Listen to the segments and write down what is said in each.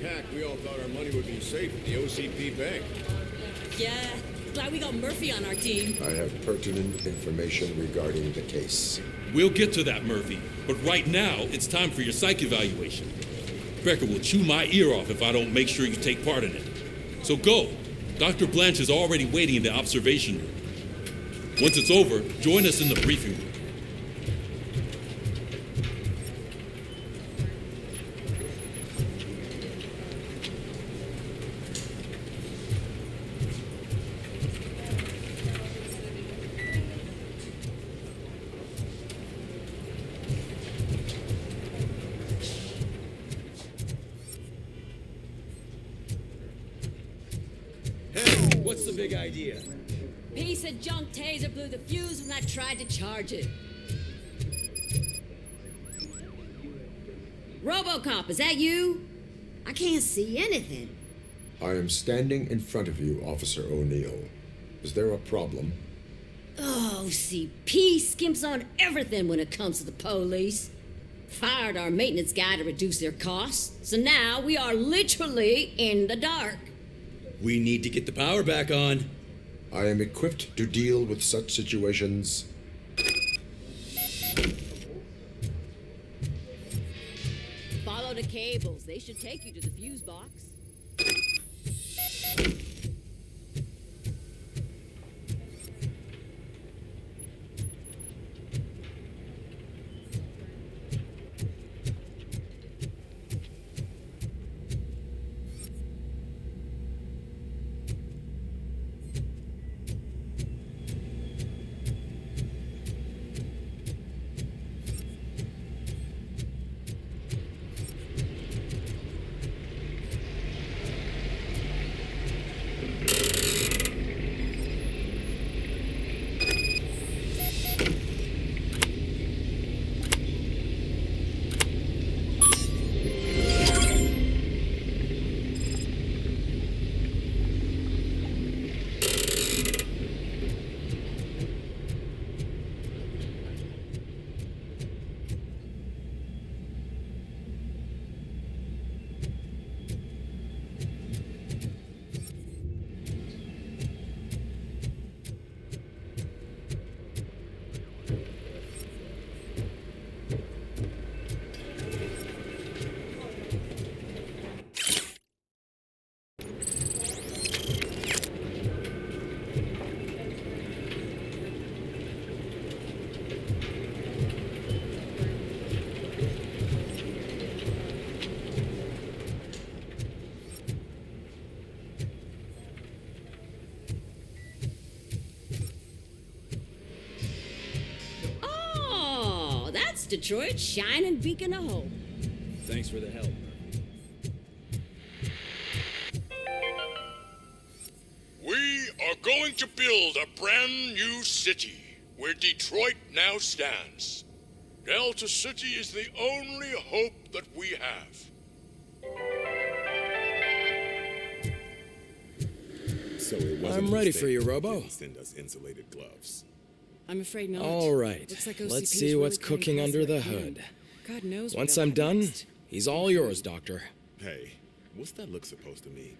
attack, we all thought our money would be safe at the OCP bank. Yeah, glad we got Murphy on our team. I have pertinent information regarding the case. We'll get to that, Murphy. But right now, it's time for your psych evaluation. Becker will chew my ear off if I don't make sure you take part in it. So go. Dr. Blanche is already waiting in the observation room. Once it's over, join us in the briefing room. What's the big idea? Piece of junk taser blew the fuse when I tried to charge it. RoboCop, is that you? I can't see anything. I am standing in front of you, Officer O'Neill. Is there a problem? Oh, CP skimps on everything when it comes to the police. Fired our maintenance guy to reduce their costs, so now we are literally in the dark. We need to get the power back on. I am equipped to deal with such situations. Follow the cables. They should take you to the fuse box. Detroit's shining beacon of hope. Thanks for the help. We are going to build a brand new city where Detroit now stands. Delta City is the only hope that we have. So it wasn't I'm ready for you, Robo. Didn't send us insulated gloves. I'm afraid not. All right. Looks like Let's OCP see is what's really cooking playing under the close to their hood. hand. God knows. Once what I'm they'll do done, next. he's all yours, Doctor. Hey, what's that look supposed to mean?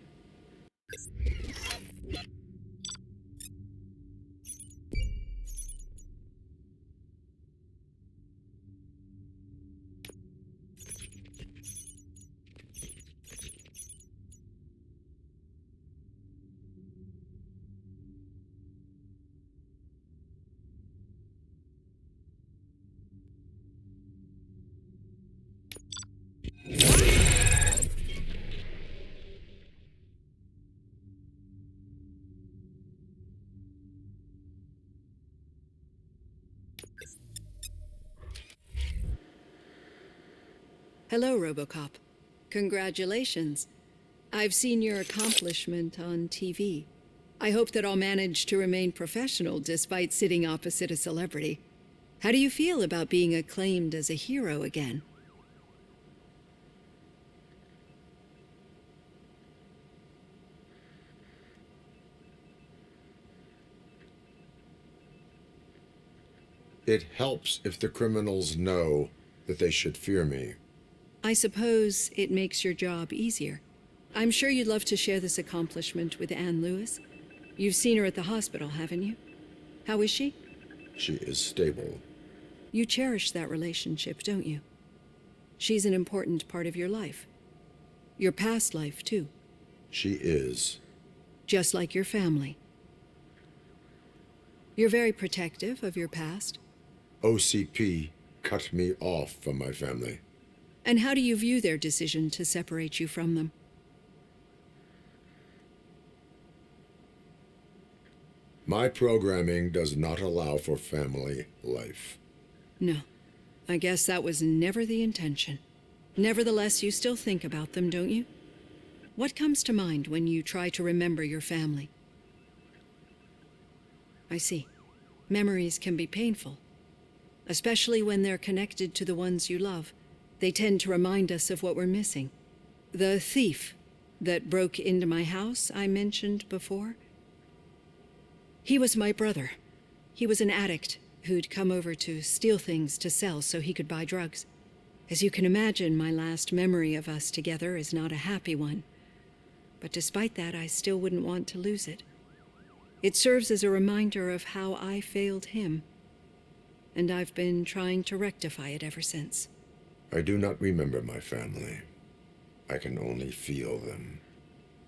Hello, RoboCop. Congratulations. I've seen your accomplishment on TV. I hope that I'll manage to remain professional despite sitting opposite a celebrity. How do you feel about being acclaimed as a hero again? It helps if the criminals know that they should fear me. I suppose it makes your job easier. I'm sure you'd love to share this accomplishment with Anne Lewis. You've seen her at the hospital, haven't you? How is she? She is stable. You cherish that relationship, don't you? She's an important part of your life. Your past life, too. She is. Just like your family. You're very protective of your past. OCP cut me off from my family. And how do you view their decision to separate you from them? My programming does not allow for family life. No. I guess that was never the intention. Nevertheless, you still think about them, don't you? What comes to mind when you try to remember your family? I see. Memories can be painful, especially when they're connected to the ones you love. They tend to remind us of what we're missing. The thief that broke into my house I mentioned before, he was my brother. He was an addict who'd come over to steal things to sell so he could buy drugs. As you can imagine, my last memory of us together is not a happy one. But despite that, I still wouldn't want to lose it. It serves as a reminder of how I failed him. And I've been trying to rectify it ever since. I do not remember my family. I can only feel them.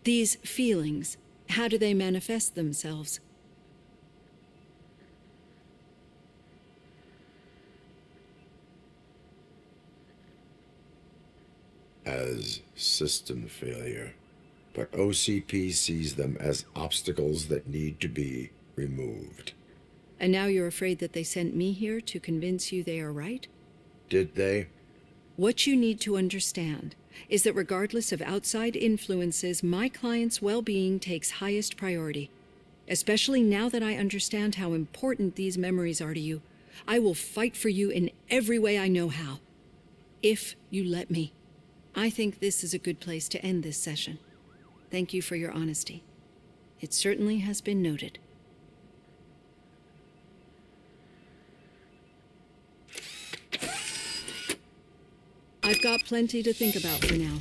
These feelings, how do they manifest themselves? As system failure. But OCP sees them as obstacles that need to be removed. And now you're afraid that they sent me here to convince you they are right? Did they? What you need to understand is that regardless of outside influences, my client's well-being takes highest priority. Especially now that I understand how important these memories are to you. I will fight for you in every way I know how. If you let me. I think this is a good place to end this session. Thank you for your honesty. It certainly has been noted. I've got plenty to think about for now.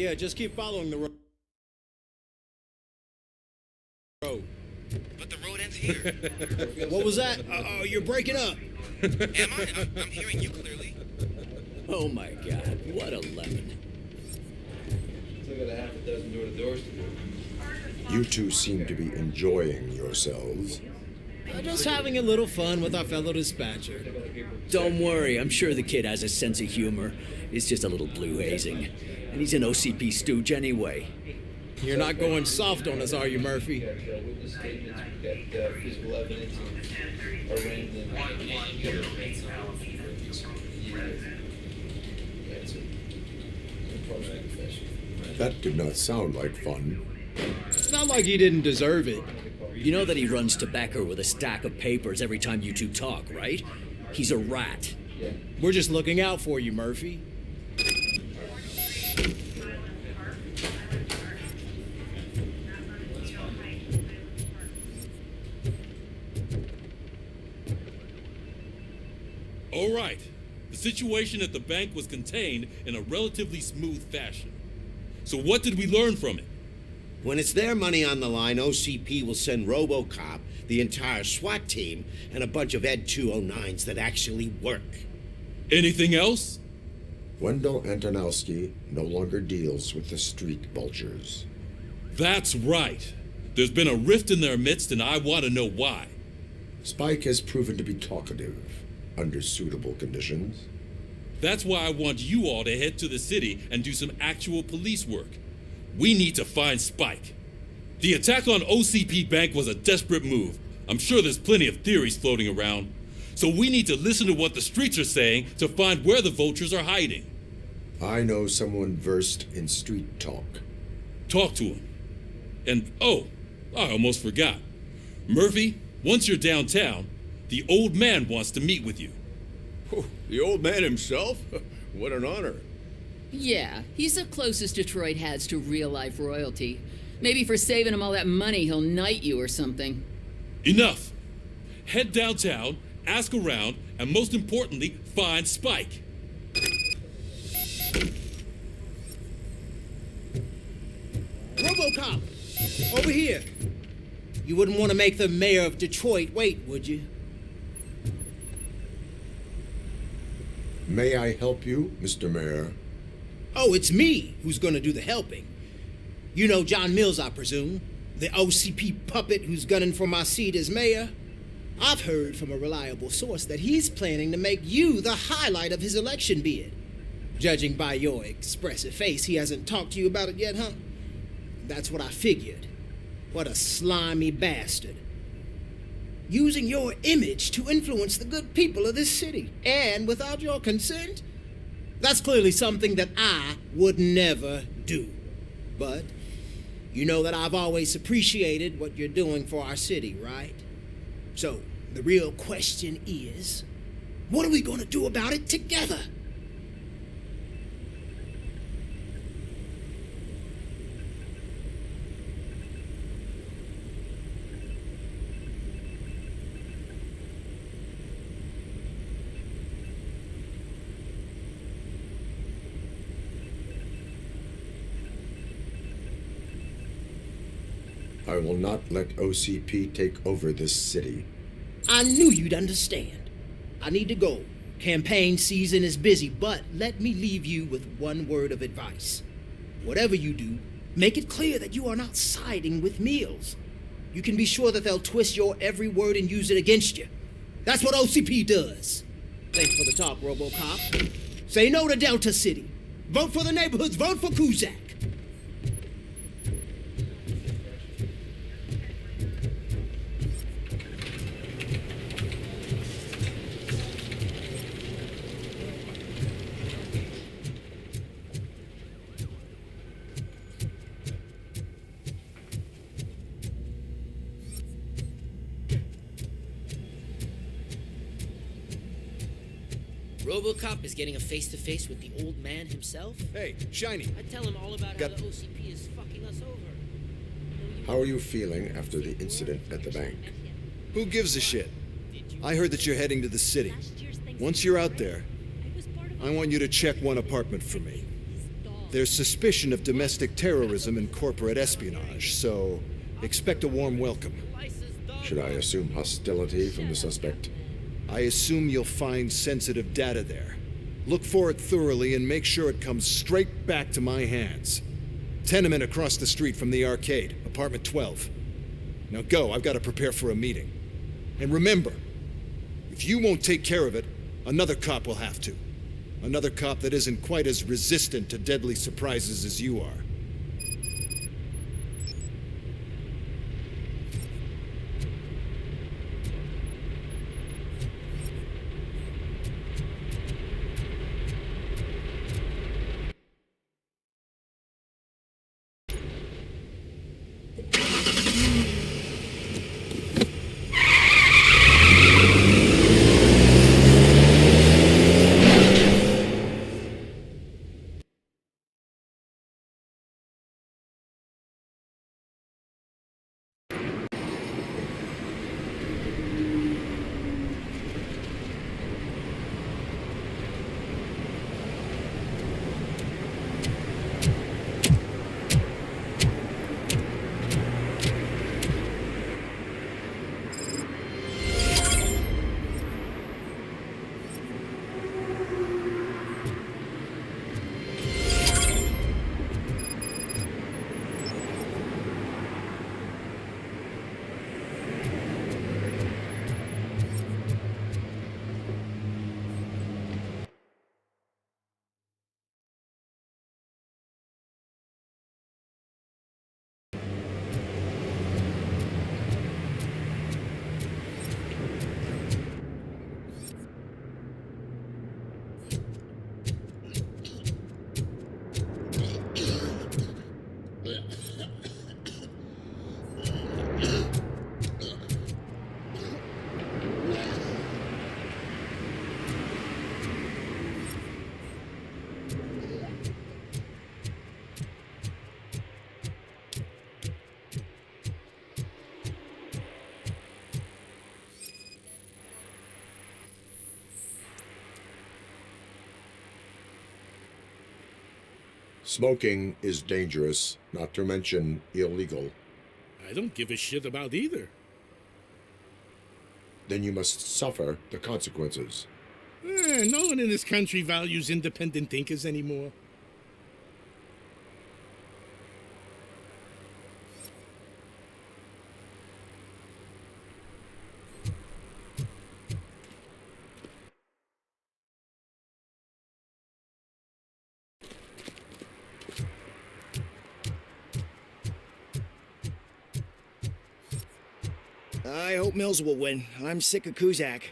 Yeah, just keep following the road. But the road ends here. What was that? Oh, you're breaking up. Am I? I'm hearing you clearly. Oh my God, what a lemon. Still got a half a dozen door-to-doors to do. You two seem to be enjoying yourselves. Just having a little fun with our fellow dispatcher. Don't worry, I'm sure the kid has a sense of humor. It's just a little blue hazing. And he's an OCP stooge anyway. You're not going soft on us, are you, Murphy? Witness statements, we've got physical evidence of arraignment. That did not sound like fun. It's not like he didn't deserve it. You know that he runs tobacco with a stack of papers every time you two talk, right? He's a rat. We're just looking out for you, Murphy. All right. The situation at the bank was contained in a relatively smooth fashion. So what did we learn from it? When it's their money on the line, OCP will send RoboCop, the entire SWAT team, and a bunch of Ed 209s that actually work. Anything else? Wendell Antonowski no longer deals with the street vultures. That's right. There's been a rift in their midst, and I want to know why. Spike has proven to be talkative under suitable conditions. That's why I want you all to head to the city and do some actual police work. We need to find Spike. The attack on OCP Bank was a desperate move. I'm sure there's plenty of theories floating around. So we need to listen to what the streets are saying to find where the vultures are hiding. I know someone versed in street talk. Talk to him. And, oh, I almost forgot. Murphy, once you're downtown, the old man wants to meet with you. Oh, the old man himself? What an honor. Yeah, he's the closest Detroit has to real-life royalty. Maybe for saving him all that money, he'll knight you or something. Enough. Head downtown, ask around, and most importantly, find Spike. RoboCop! Over here! You wouldn't want to make the mayor of Detroit wait, would you? May I help you, Mr. Mayor? Oh, it's me who's going to do the helping. You know John Mills, I presume, the OCP puppet who's gunning for my seat as mayor. I've heard from a reliable source that he's planning to make you the highlight of his election bid. Judging by your expressive face, he hasn't talked to you about it yet, huh? That's what I figured. What a slimy bastard. Using your image to influence the good people of this city, and without your consent? That's clearly something that I would never do. But you know that I've always appreciated what you're doing for our city, right? So the real question is, what are we going to do about it together? I will not let OCP take over this city. I knew you'd understand. I need to go. Campaign season is busy, but let me leave you with one word of advice. Whatever you do, make it clear that you are not siding with Mills. You can be sure that they'll twist your every word and use it against you. That's what OCP does. Thanks for the talk, RoboCop. Say no to Delta City. Vote for the neighborhoods. Vote for Kuzak. RoboCop is getting a face-to-face with the old man himself? Hey, Shiny. I tell him all about how the OCP is fucking us over. How are you feeling after the incident at the bank? Who gives a shit? I heard that you're heading to the city. Once you're out there, I want you to check one apartment for me. There's suspicion of domestic terrorism and corporate espionage, so expect a warm welcome. Should I assume hostility from the suspect? I assume you'll find sensitive data there. Look for it thoroughly and make sure it comes straight back to my hands. Tenement across the street from the arcade, apartment 12. Now go, I've got to prepare for a meeting. And remember, if you won't take care of it, another cop will have to. Another cop that isn't quite as resistant to deadly surprises as you are. Smoking is dangerous, not to mention illegal. I don't give a shit about either. Then you must suffer the consequences. No one in this country values independent thinkers anymore. I hope Mills will win. I'm sick of Kuzak.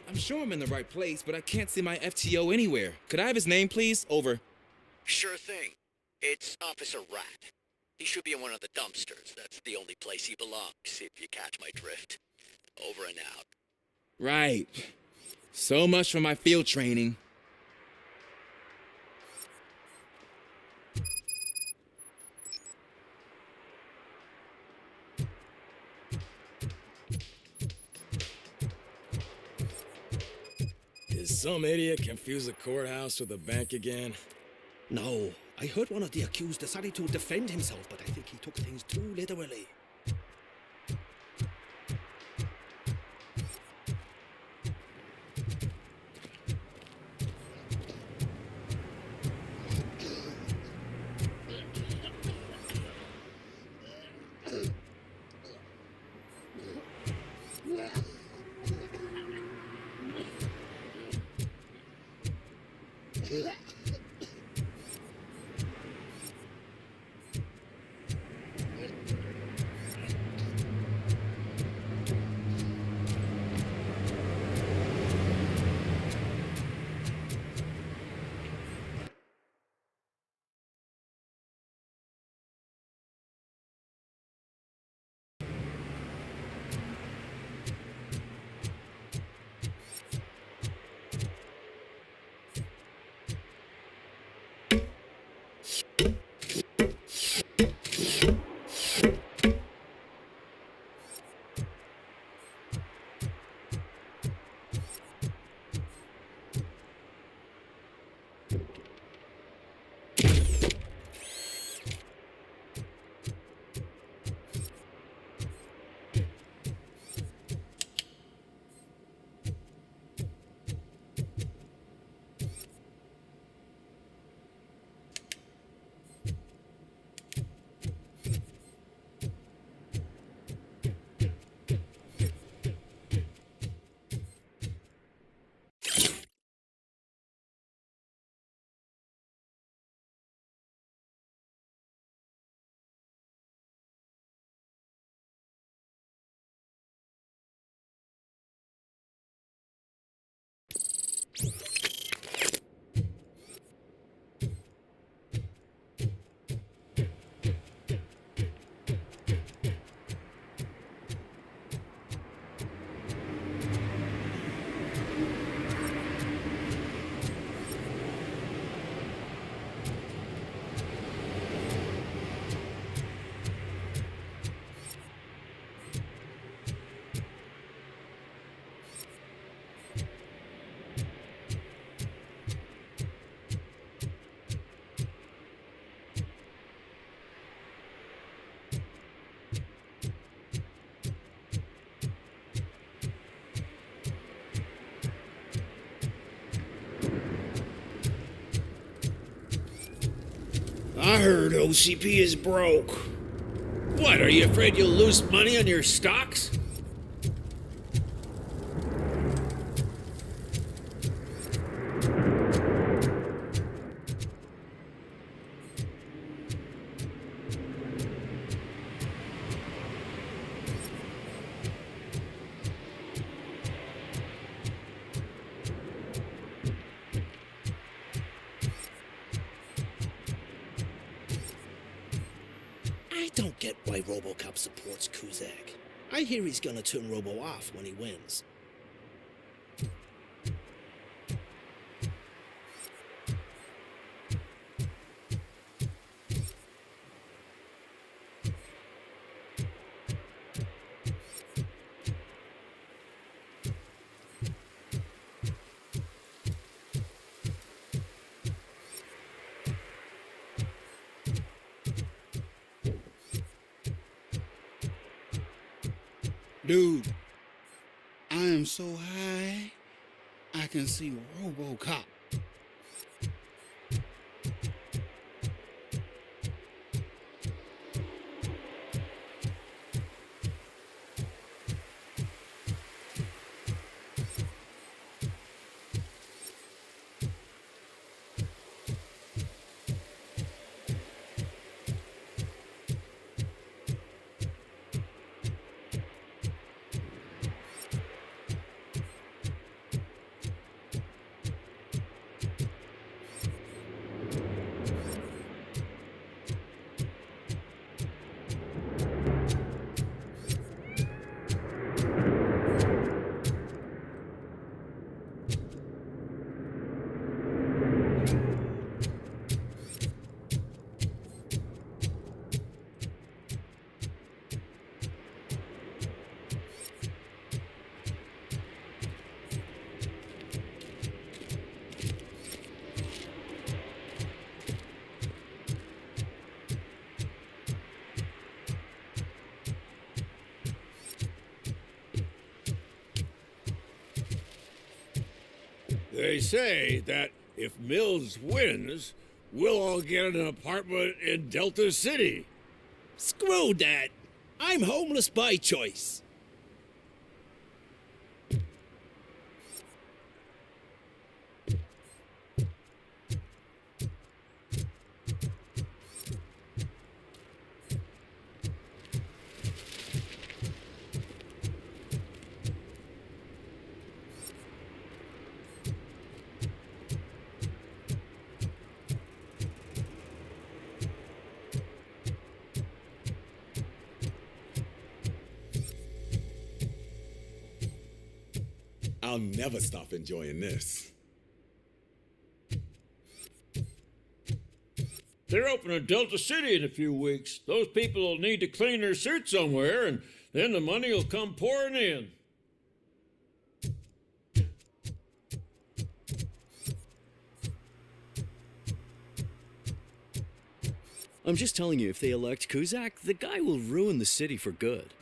I'm sure I'm in the right place, but I can't see my FTO anywhere. Could I have his name, please? Over. Sure thing. It's Officer Rat. He should be in one of the dumpsters. That's the only place he belongs, if you catch my drift. Over and out. Right. So much for my field training. Did some idiot confuse the courthouse with a bank again? No, I heard one of the accused decided to defend himself, but I think he took things too literally. I heard OCP is broke. What, are you afraid you'll lose money on your stocks? I don't get why RoboCop supports Kuzak. I hear he's gonna turn Robo off when he wins. Dude, I am so high, I can see RoboCop. They say that if Mills wins, we'll all get an apartment in Delta City. Screw that. I'm homeless by choice. I'll never stop enjoying this. They're opening Delta City in a few weeks. Those people will need to clean their suits somewhere, and then the money will come pouring in. I'm just telling you, if they elect Kuzak, the guy will ruin the city for good.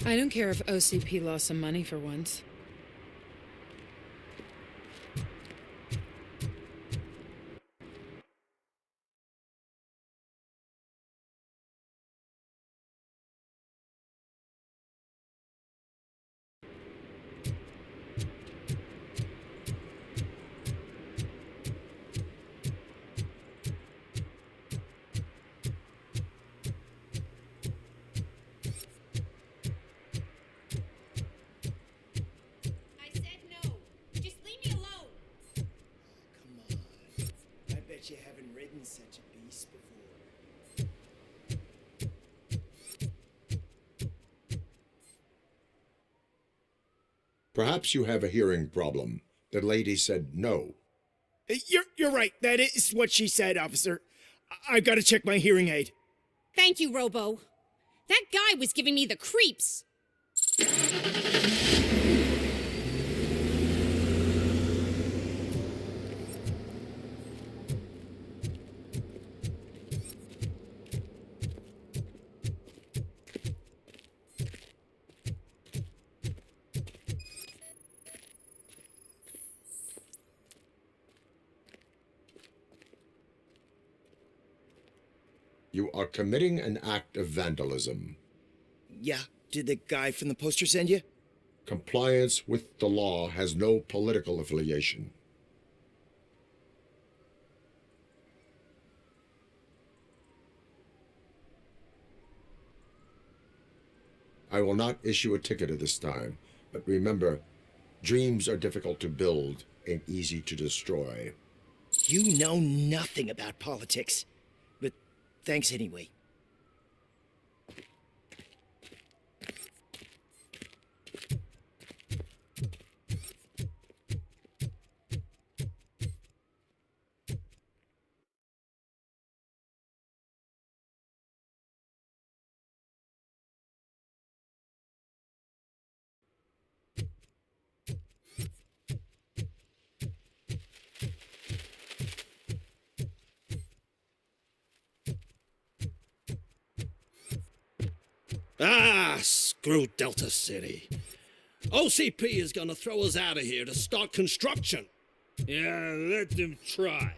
I don't care if OCP lost some money for once. You haven't ridden such a beast before. Perhaps you have a hearing problem. The lady said no. You're right. That is what she said, officer. I've got to check my hearing aid. Thank you, Robo. That guy was giving me the creeps. You are committing an act of vandalism. Yeah, did the guy from the poster send you? Compliance with the law has no political affiliation. I will not issue a ticket at this time, but remember, dreams are difficult to build and easy to destroy. You know nothing about politics. But thanks anyway. Ah, screw Delta City. OCP is gonna throw us out of here to start construction. Yeah, let them try.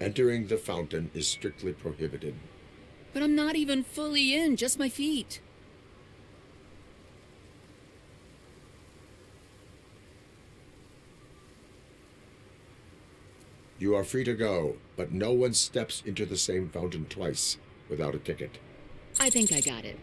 Entering the fountain is strictly prohibited. But I'm not even fully in, just my feet. You are free to go, but no one steps into the same fountain twice without a ticket. I think I got it.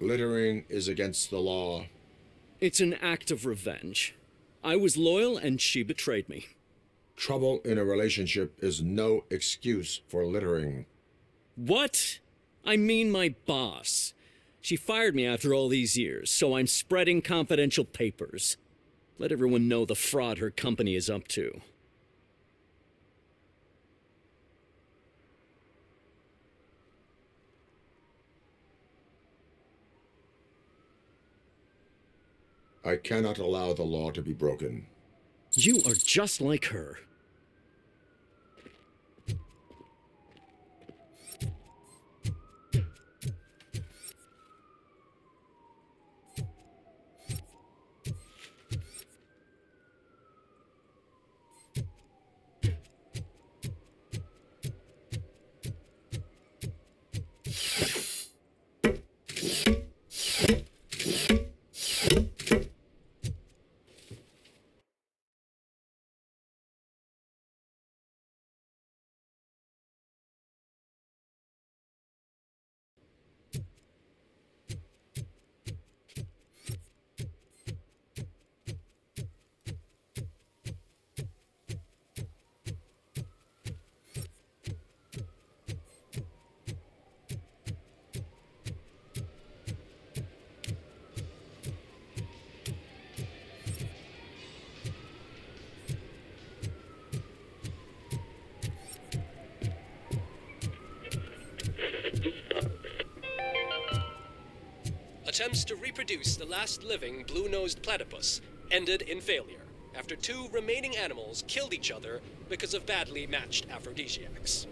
Littering is against the law. It's an act of revenge. I was loyal and she betrayed me. Trouble in a relationship is no excuse for littering. What? I mean my boss. She fired me after all these years, so I'm spreading confidential papers. Let everyone know the fraud her company is up to. I cannot allow the law to be broken. You are just like her. Attempts to reproduce the last living blue-nosed platypus ended in failure after 2 remaining animals killed each other because of badly matched aphrodisiacs.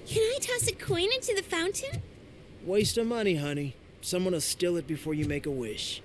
Can I toss a coin into the fountain? Waste of money, honey. Someone will steal it before you make a wish.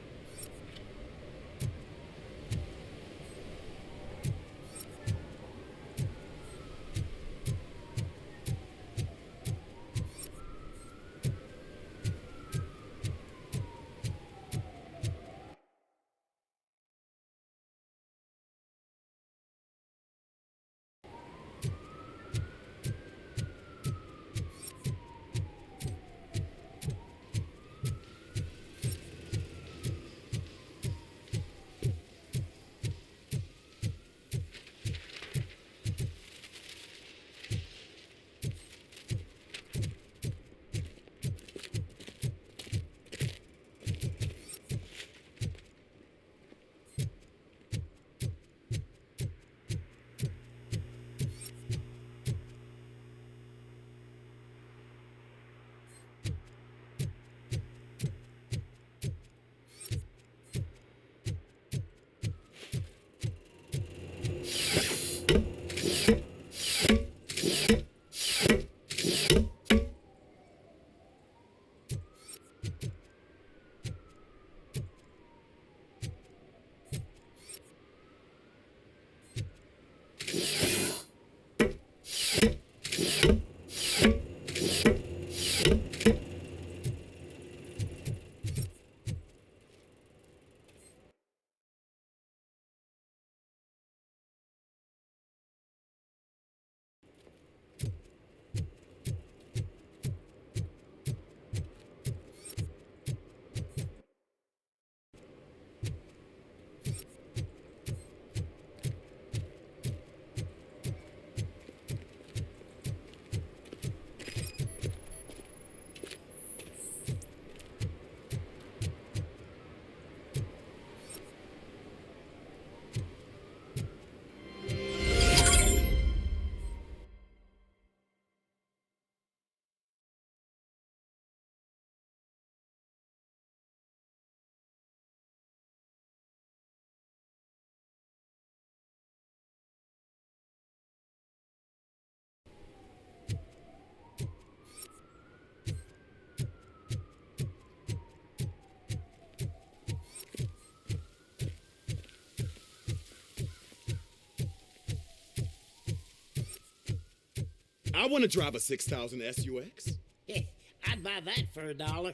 I want to drive a 6000 SUX. I'd buy that for $1.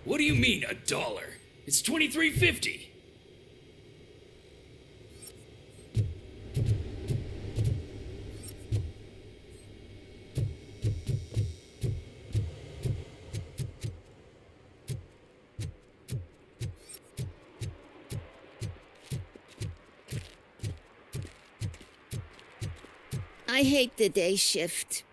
What do you mean, $1? It's $23.50. I hate the day shift.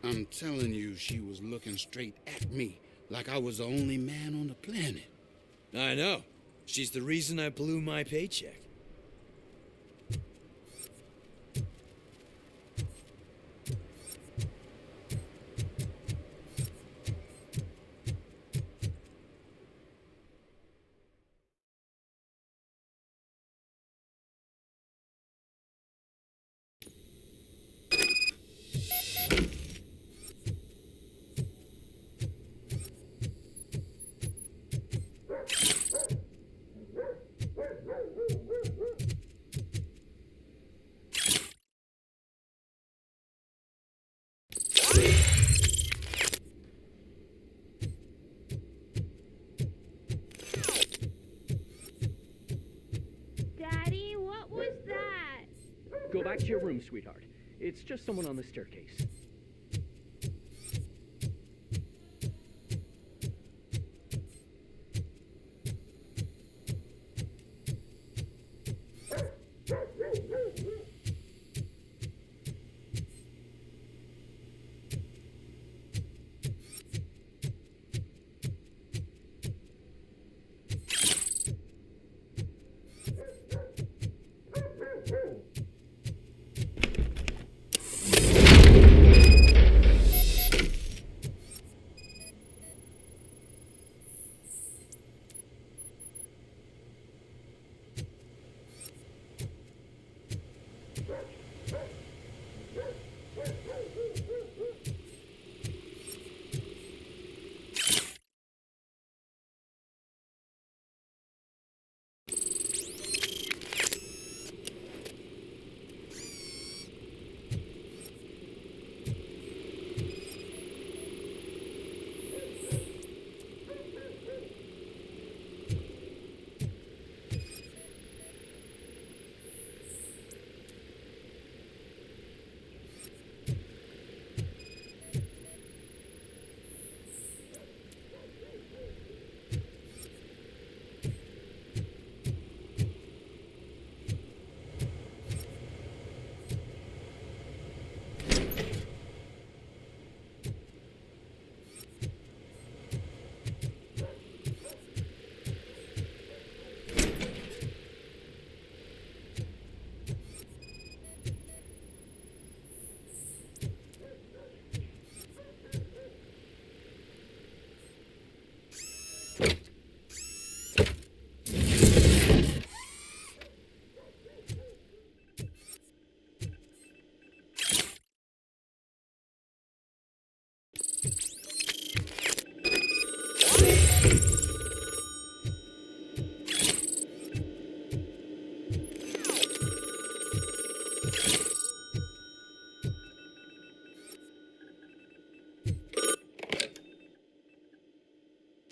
I'm telling you, she was looking straight at me, like I was the only man on the planet. I know. She's the reason I blew my paycheck. Daddy, what was that? Go back to your room, sweetheart. It's just someone on the staircase.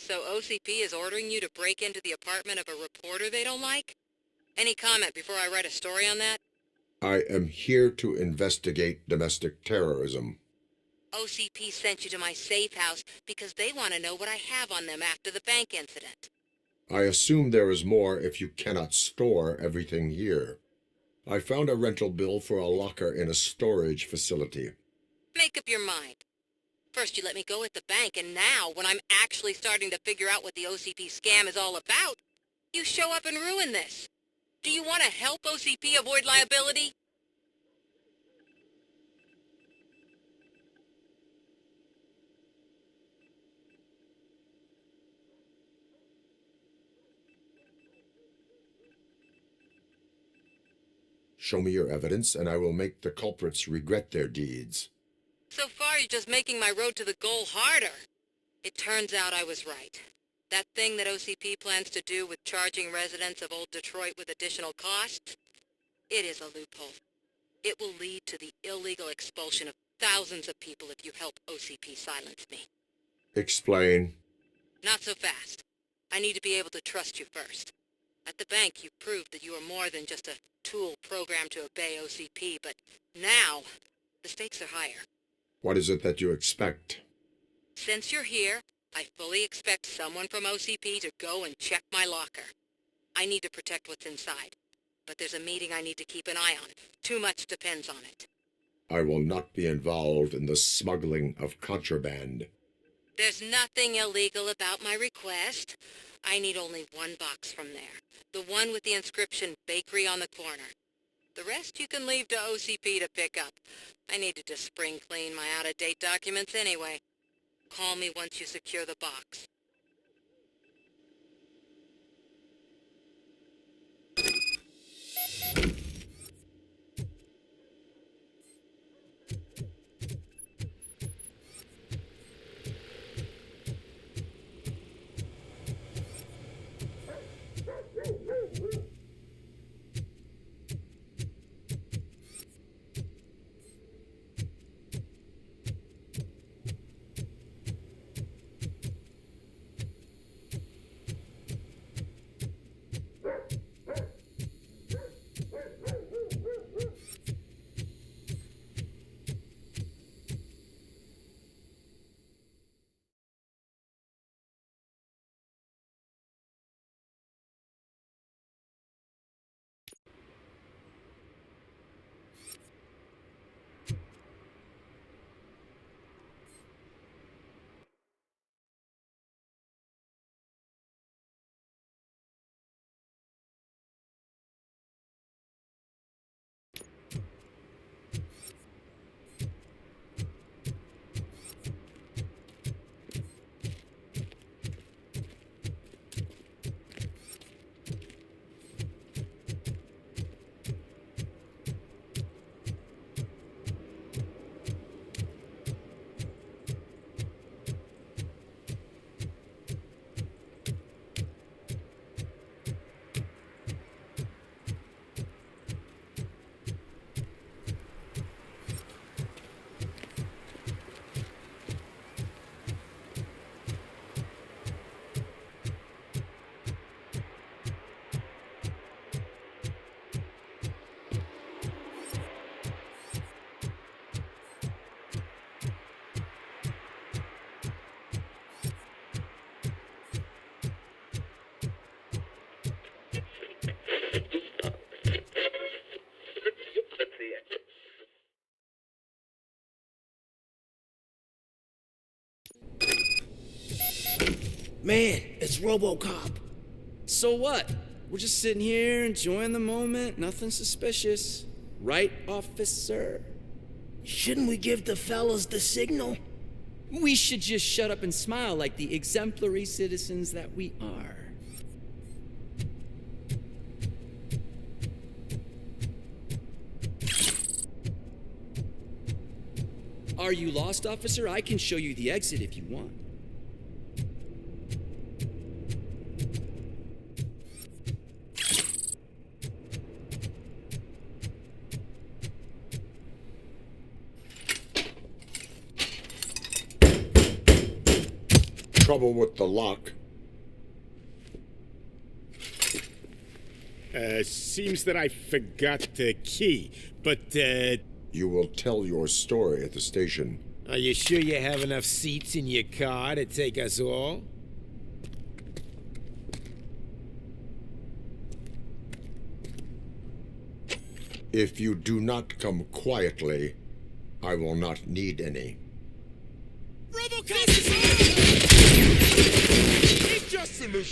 So OCP is ordering you to break into the apartment of a reporter they don't like? Any comment before I write a story on that? I am here to investigate domestic terrorism. OCP sent you to my safe house because they want to know what I have on them after the bank incident. I assume there is more if you cannot store everything here. I found a rental bill for a locker in a storage facility. Make up your mind. First you let me go at the bank, and now, when I'm actually starting to figure out what the OCP scam is all about, you show up and ruin this. Do you want to help OCP avoid liability? Show me your evidence, and I will make the culprits regret their deeds. So far, you're just making my road to the goal harder. It turns out I was right. That thing that OCP plans to do with charging residents of Old Detroit with additional costs, it is a loophole. It will lead to the illegal expulsion of thousands of people if you help OCP silence me. Explain. Not so fast. I need to be able to trust you first. At the bank, you proved that you are more than just a tool programmed to obey OCP, but now, the stakes are higher. What is it that you expect? Since you're here, I fully expect someone from OCP to go and check my locker. I need to protect what's inside, but there's a meeting I need to keep an eye on. Too much depends on it. I will not be involved in the smuggling of contraband. There's nothing illegal about my request. I need only one box from there. The one with the inscription Bakery on the corner. The rest you can leave to OCP to pick up. I needed to spring clean my out-of-date documents anyway. Call me once you secure the box. Man, it's RoboCop. So what? We're just sitting here enjoying the moment. Nothing suspicious. Right, officer? Shouldn't we give the fellas the signal? We should just shut up and smile like the exemplary citizens that we are. Are you lost, officer? I can show you the exit if you want. trouble with the lock? Seems that I forgot the key, but, You will tell your story at the station. Are you sure you have enough seats in your car to take us all? If you do not come quietly, I will not need any. RoboCop! He's just in the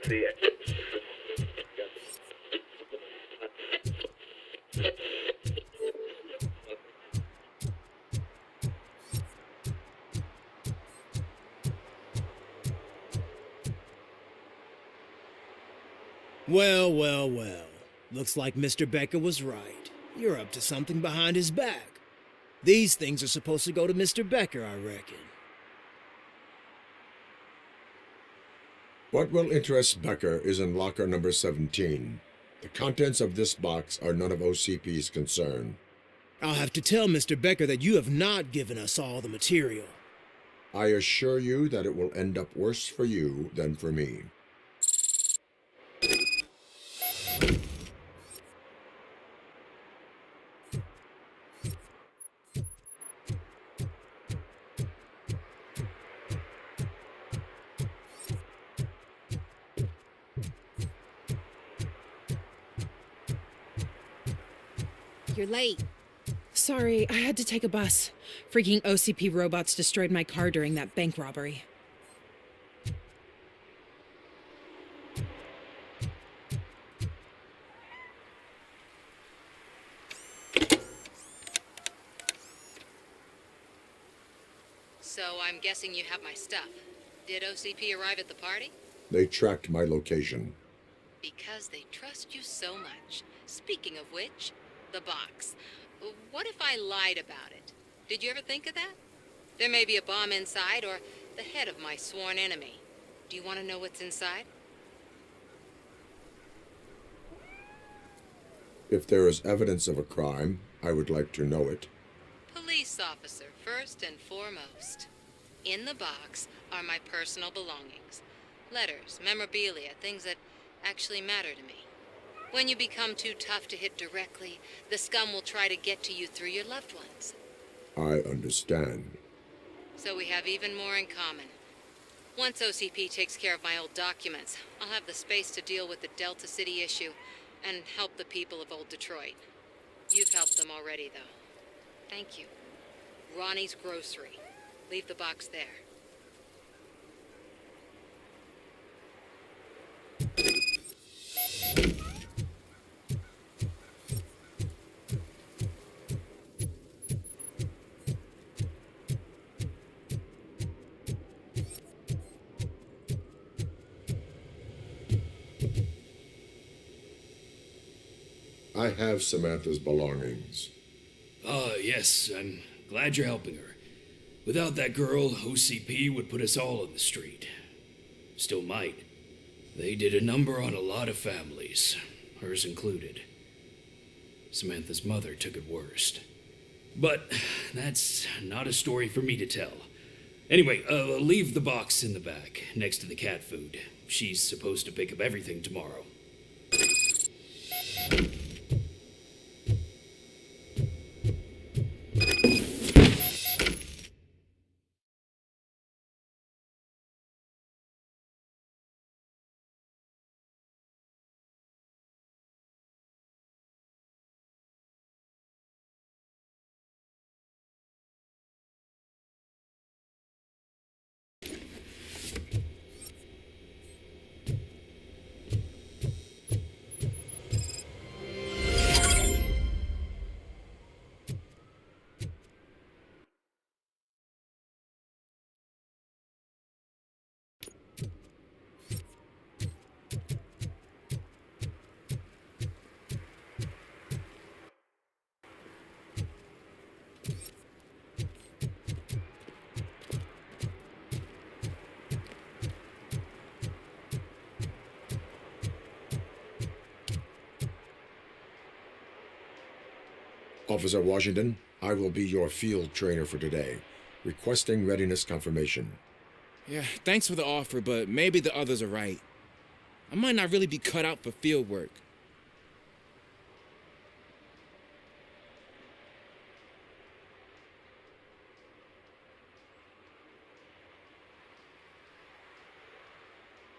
see it. Well, well, well. Looks like Mr. Becker was right. You're up to something behind his back. These things are supposed to go to Mr. Becker, I reckon. What will interest Becker is in locker number 17. The contents of this box are none of OCP's concern. I'll have to tell Mr. Becker that you have not given us all the material. I assure you that it will end up worse for you than for me. You're late. Sorry, I had to take a bus. Freaking OCP robots destroyed my car during that bank robbery. So I'm guessing you have my stuff. Did OCP arrive at the party? They tracked my location. Because they trust you so much. Speaking of which, the box. What if I lied about it? Did you ever think of that? There may be a bomb inside or the head of my sworn enemy. Do you want to know what's inside? If there is evidence of a crime, I would like to know it. Police officer, first and foremost. In the box are my personal belongings. Letters, memorabilia, things that actually matter to me. When you become too tough to hit directly, the scum will try to get to you through your loved ones. I understand. So we have even more in common. Once OCP takes care of my old documents, I'll have the space to deal with the Delta City issue and help the people of Old Detroit. You've helped them already, though. Thank you. Ronnie's Grocery. Leave the box there. I have Samantha's belongings. Yes, I'm glad you're helping her. Without that girl, OCP would put us all on the street. Still might. They did a number on a lot of families, hers included. Samantha's mother took it worst. But that's not a story for me to tell. Anyway, leave the box in the back, next to the cat food. She's supposed to pick up everything tomorrow. Officer Washington, I will be your field trainer for today. Requesting readiness confirmation. Yeah, thanks for the offer, but maybe the others are right. I might not really be cut out for field work.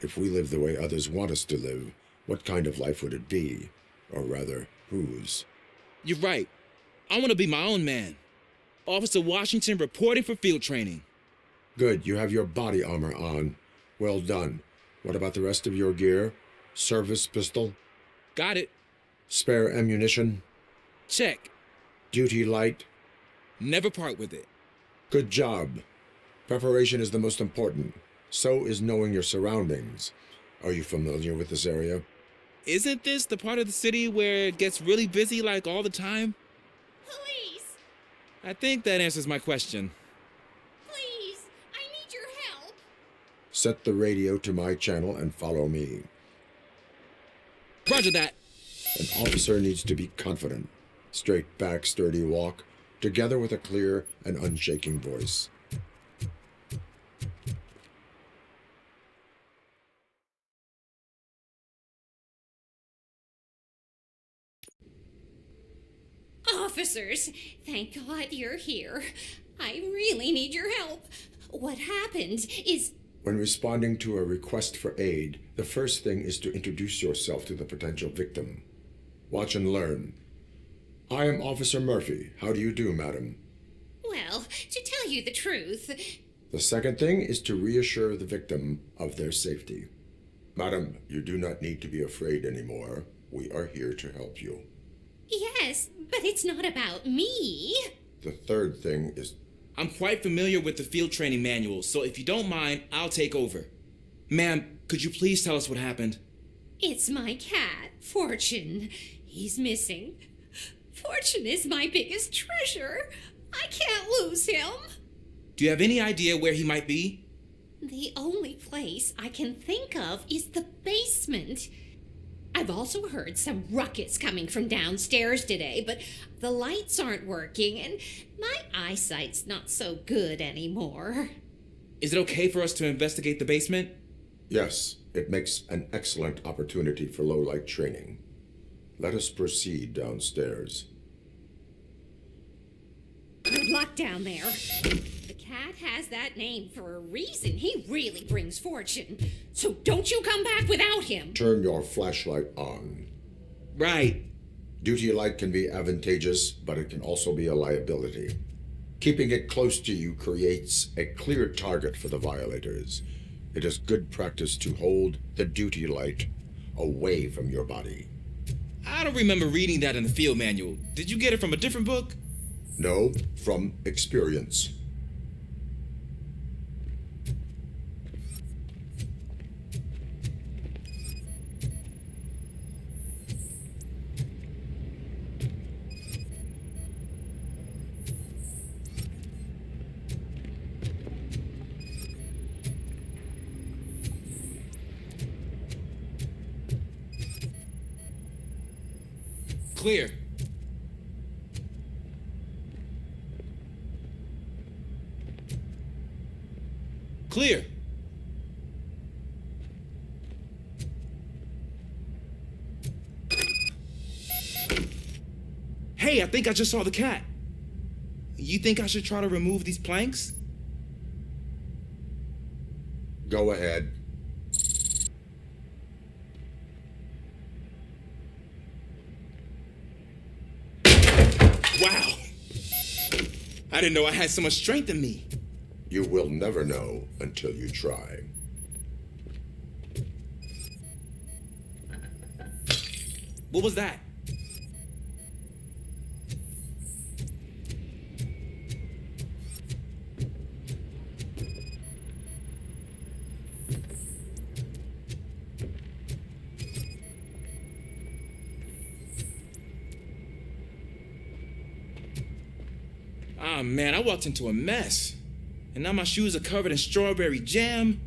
If we live the way others want us to live, what kind of life would it be? Or rather, whose? You're right. I want to be my own man. Officer Washington reporting for field training. Good, you have your body armor on. Well done. What about the rest of your gear? Service pistol? Got it. Spare ammunition? Check. Duty light? Never part with it. Good job. Preparation is the most important. So is knowing your surroundings. Are you familiar with this area? Isn't this the part of the city where it gets really busy like all the time? Police! I think that answers my question. Please! I need your help! Set the radio to my channel and follow me. Roger that. An officer needs to be confident. Straight back, sturdy walk, together with a clear and unshaking voice. Officers, thank God you're here. I really need your help. What happened is... When responding to a request for aid, the first thing is to introduce yourself to the potential victim. Watch and learn. I am Officer Murphy. How do you do, madam? Well, to tell you the truth... The second thing is to reassure the victim of their safety. Madam, you do not need to be afraid anymore. We are here to help you. Yes, but it's not about me. The third thing is... I'm quite familiar with the field training manual, so if you don't mind, I'll take over. Ma'am, could you please tell us what happened? It's my cat, Fortune. He's missing. Fortune is my biggest treasure. I can't lose him. Do you have any idea where he might be? The only place I can think of is the basement. I've also heard some ruckus coming from downstairs today, but the lights aren't working and my eyesight's not so good anymore. Is it okay for us to investigate the basement? Yes, it makes an excellent opportunity for low-light training. Let us proceed downstairs. Good luck down there. The cat has that name for a reason. He really brings fortune. So don't you come back without him. Turn your flashlight on. Right. Duty light can be advantageous, but it can also be a liability. Keeping it close to you creates a clear target for the violators. It is good practice to hold the duty light away from your body. I don't remember reading that in the field manual. Did you get it from a different book? No, from experience. Clear. Clear. Hey, I think I just saw the cat. You think I should try to remove these planks? Go ahead. Wow. I didn't know I had so much strength in me. You will never know until you try. What was that? Ah, man, I walked into a mess. And now my shoes are covered in strawberry jam.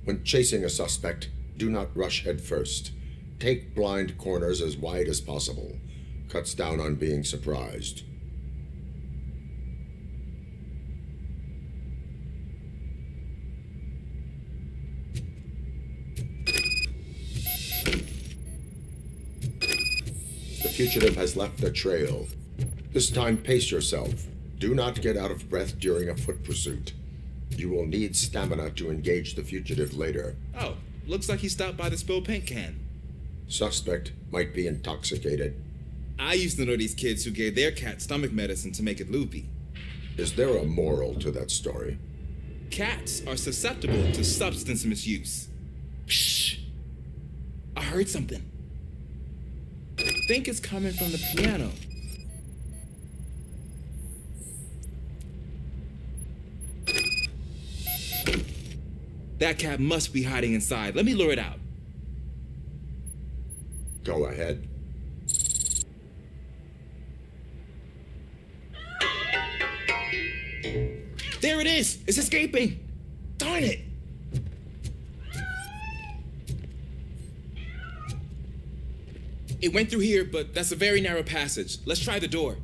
When chasing a suspect, do not rush head first. Take blind corners as wide as possible. Cuts down on being surprised. The fugitive has left a trail. This time, pace yourself. Do not get out of breath during a foot pursuit. You will need stamina to engage the fugitive later. Oh, looks like he stopped by the spilled paint can. Suspect might be intoxicated. I used to know these kids who gave their cat stomach medicine to make it loopy. Is there a moral to that story? Cats are susceptible to substance misuse. Shh. I heard something. I think it's coming from the piano. That cat must be hiding inside. Let me lure it out. Go ahead. There it is! It's escaping! Darn it! It went through here, but that's a very narrow passage. Let's try the door.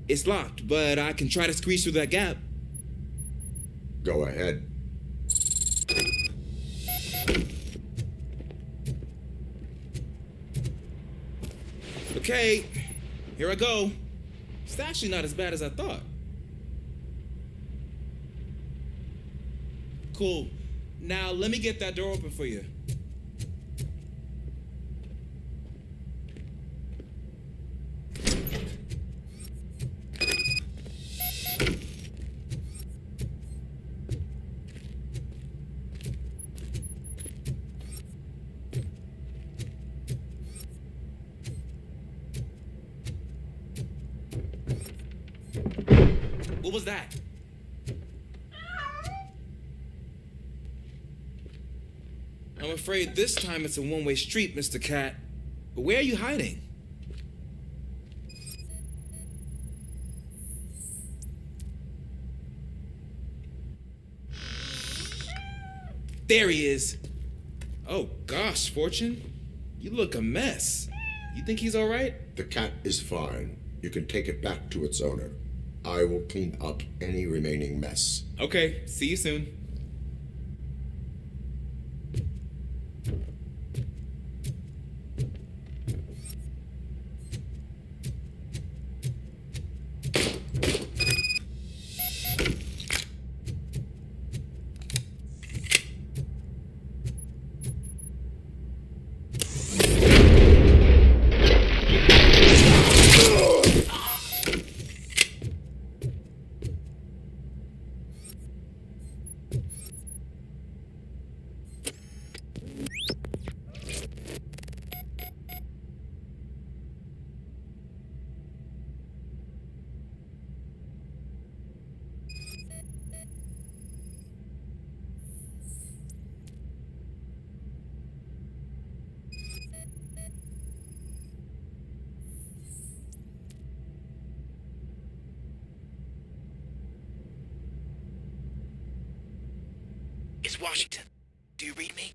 It's locked, but I can try to squeeze through that gap. Go ahead. Okay, here I go. It's actually not as bad as I thought. Cool. Now let me get that door open for you. What was that? I'm afraid this time it's a one-way street, Mr. Cat. But where are you hiding? There he is. Oh gosh, Fortune. You look a mess. You think he's all right? The cat is fine. You can take it back to its owner. I will clean up any remaining mess. Okay, see you soon. It's Washington. Do you read me?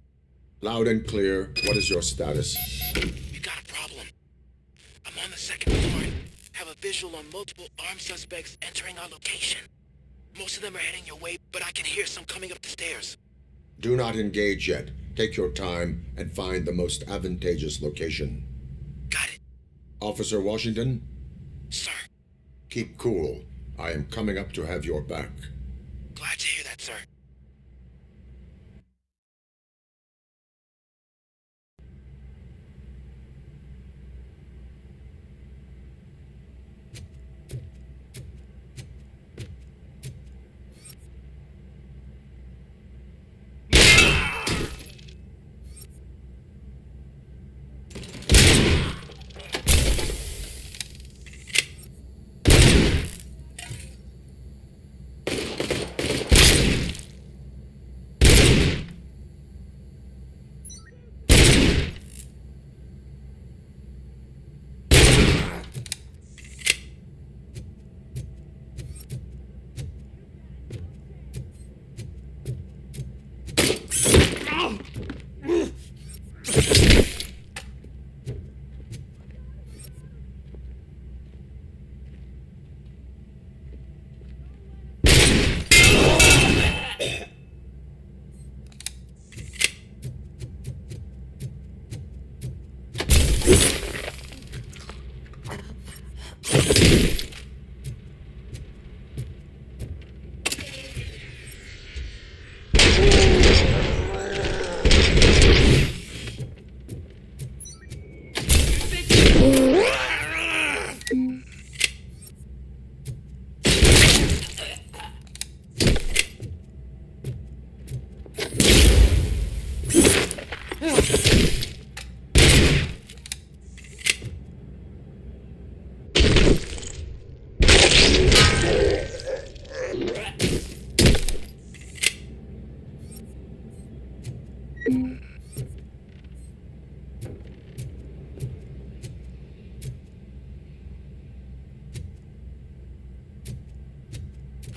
Loud and clear. What is your status? You got a problem. I'm on the second floor and have a visual on multiple armed suspects entering our location. Most of them are heading your way, but I can hear some coming up the stairs. Do not engage yet. Take your time and find the most advantageous location. Got it. Officer Washington? Sir. Keep cool. I am coming up to have your back. Glad to hear that, sir. I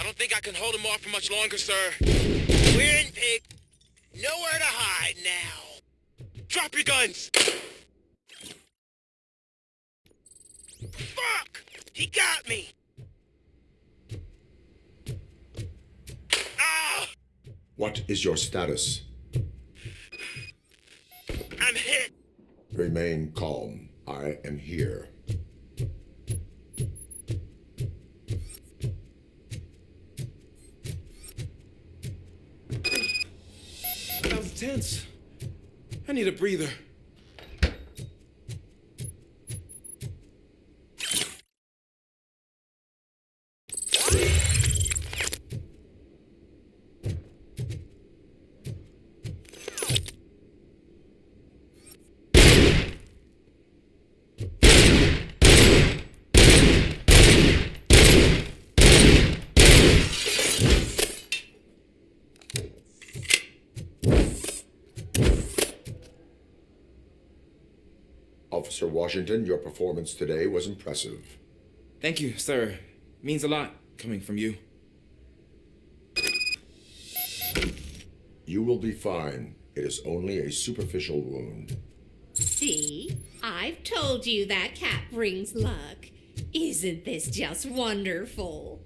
don't think I can hold him off for much longer, sir. We're in, pig. Nowhere to hide now. Drop your guns! Fuck! He got me! Ah! What is your status? I'm hit! Remain calm. I am here. That was tense. I need a breather. Officer Washington, your performance today was impressive. Thank you, sir. Means a lot coming from you. You will be fine. It is only a superficial wound. See? I've told you that cat brings luck. Isn't this just wonderful?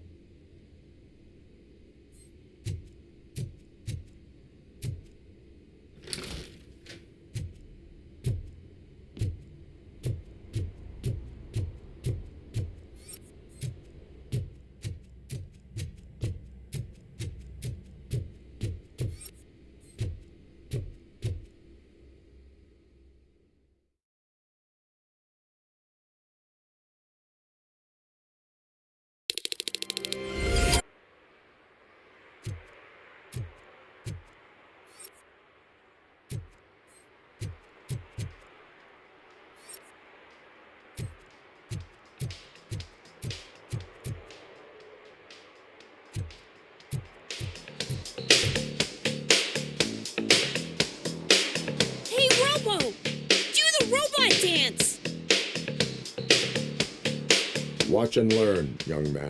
Watch and learn, young man.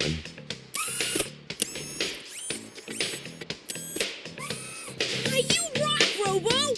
Hey, you rock, Robo!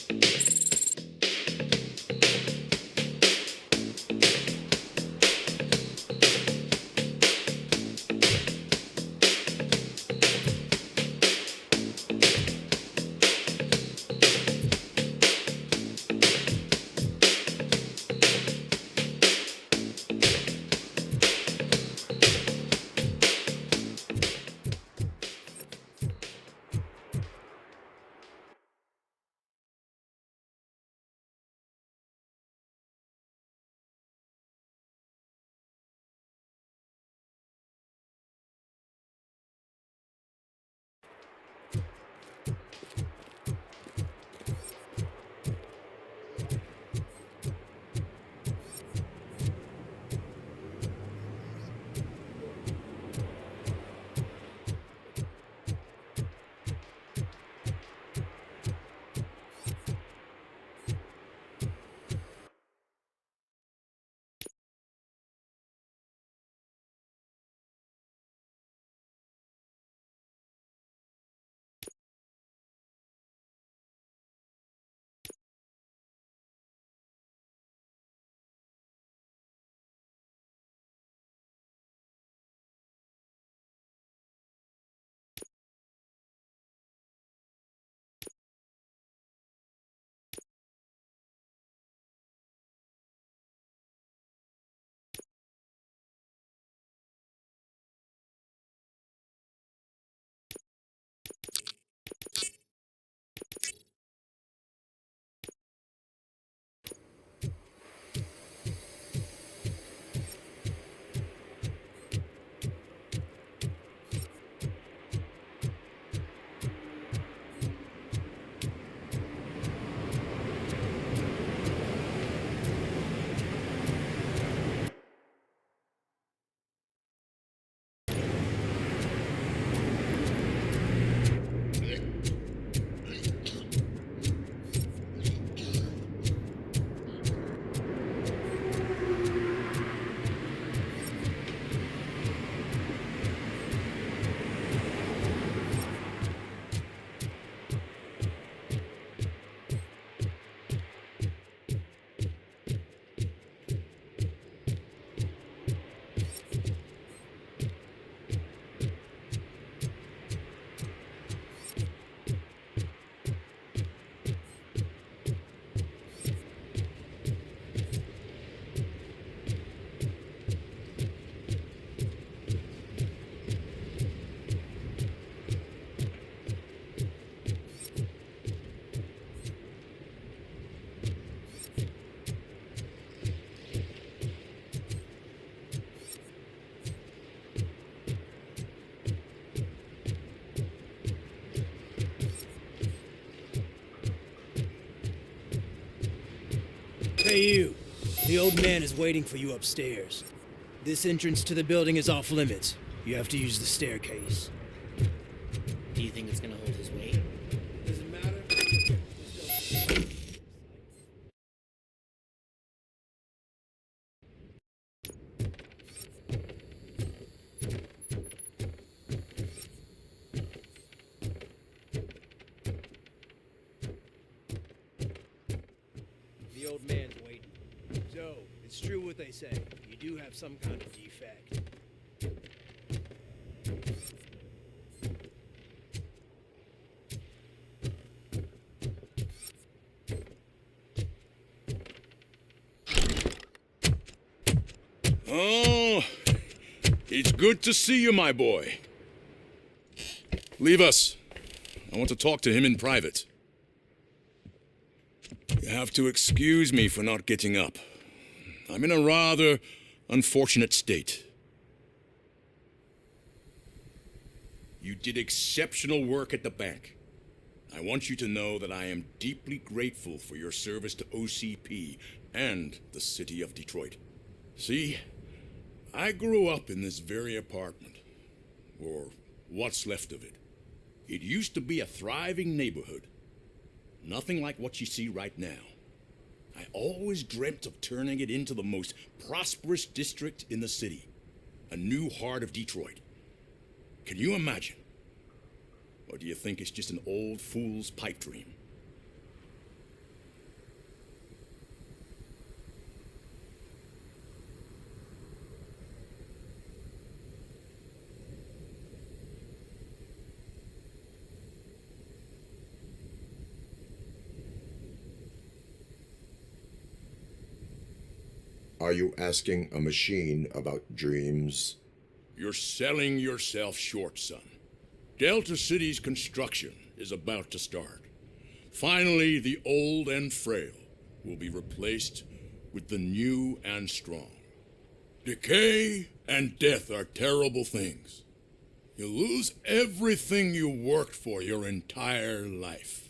Hey, you. The old man is waiting for you upstairs. This entrance to the building is off limits. You have to use the staircase. Do you think it's gonna hold his weight? Does it matter? The old man's waiting. So, it's true what they say. You do have some kind of defect. Oh, it's good to see you, my boy. Leave us. I want to talk to him in private. You have to excuse me for not getting up. I'm in a rather unfortunate state. You did exceptional work at the bank. I want you to know that I am deeply grateful for your service to OCP and the city of Detroit. See, I grew up in this very apartment, or what's left of it. It used to be a thriving neighborhood. Nothing like what you see right now. I always dreamt of turning it into the most prosperous district in the city. A new heart of Detroit. Can you imagine? Or do you think it's just an old fool's pipe dream? Are you asking a machine about dreams? You're selling yourself short, son. Delta City's construction is about to start. Finally, the old and frail will be replaced with the new and strong. Decay and death are terrible things. You lose everything you worked for your entire life.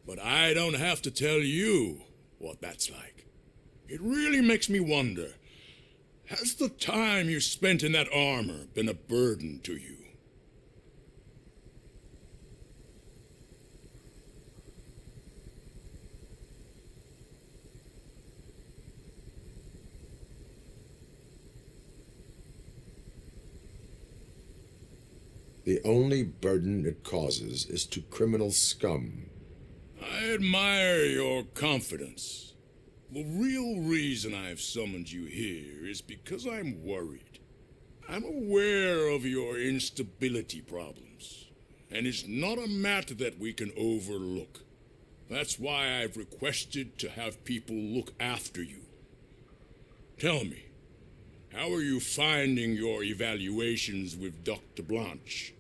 But I don't have to tell you what that's like. It really makes me wonder, has the time you spent in that armor been a burden to you? The only burden it causes is to criminal scum. I admire your confidence. The real reason I've summoned you here is because I'm worried. I'm aware of your instability problems, and it's not a matter that we can overlook. That's why I've requested to have people look after you. Tell me, how are you finding your evaluations with Dr. Blanche?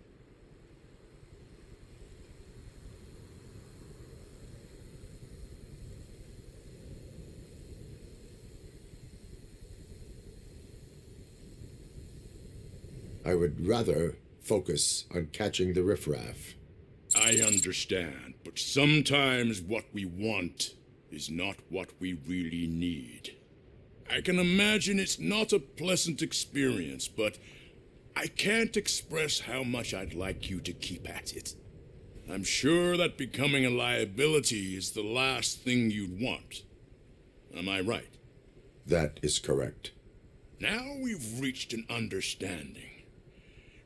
I would rather focus on catching the riffraff. I understand, but sometimes what we want is not what we really need. I can imagine it's not a pleasant experience, but I can't express how much I'd like you to keep at it. I'm sure that becoming a liability is the last thing you'd want. Am I right? That is correct. Now we've reached an understanding.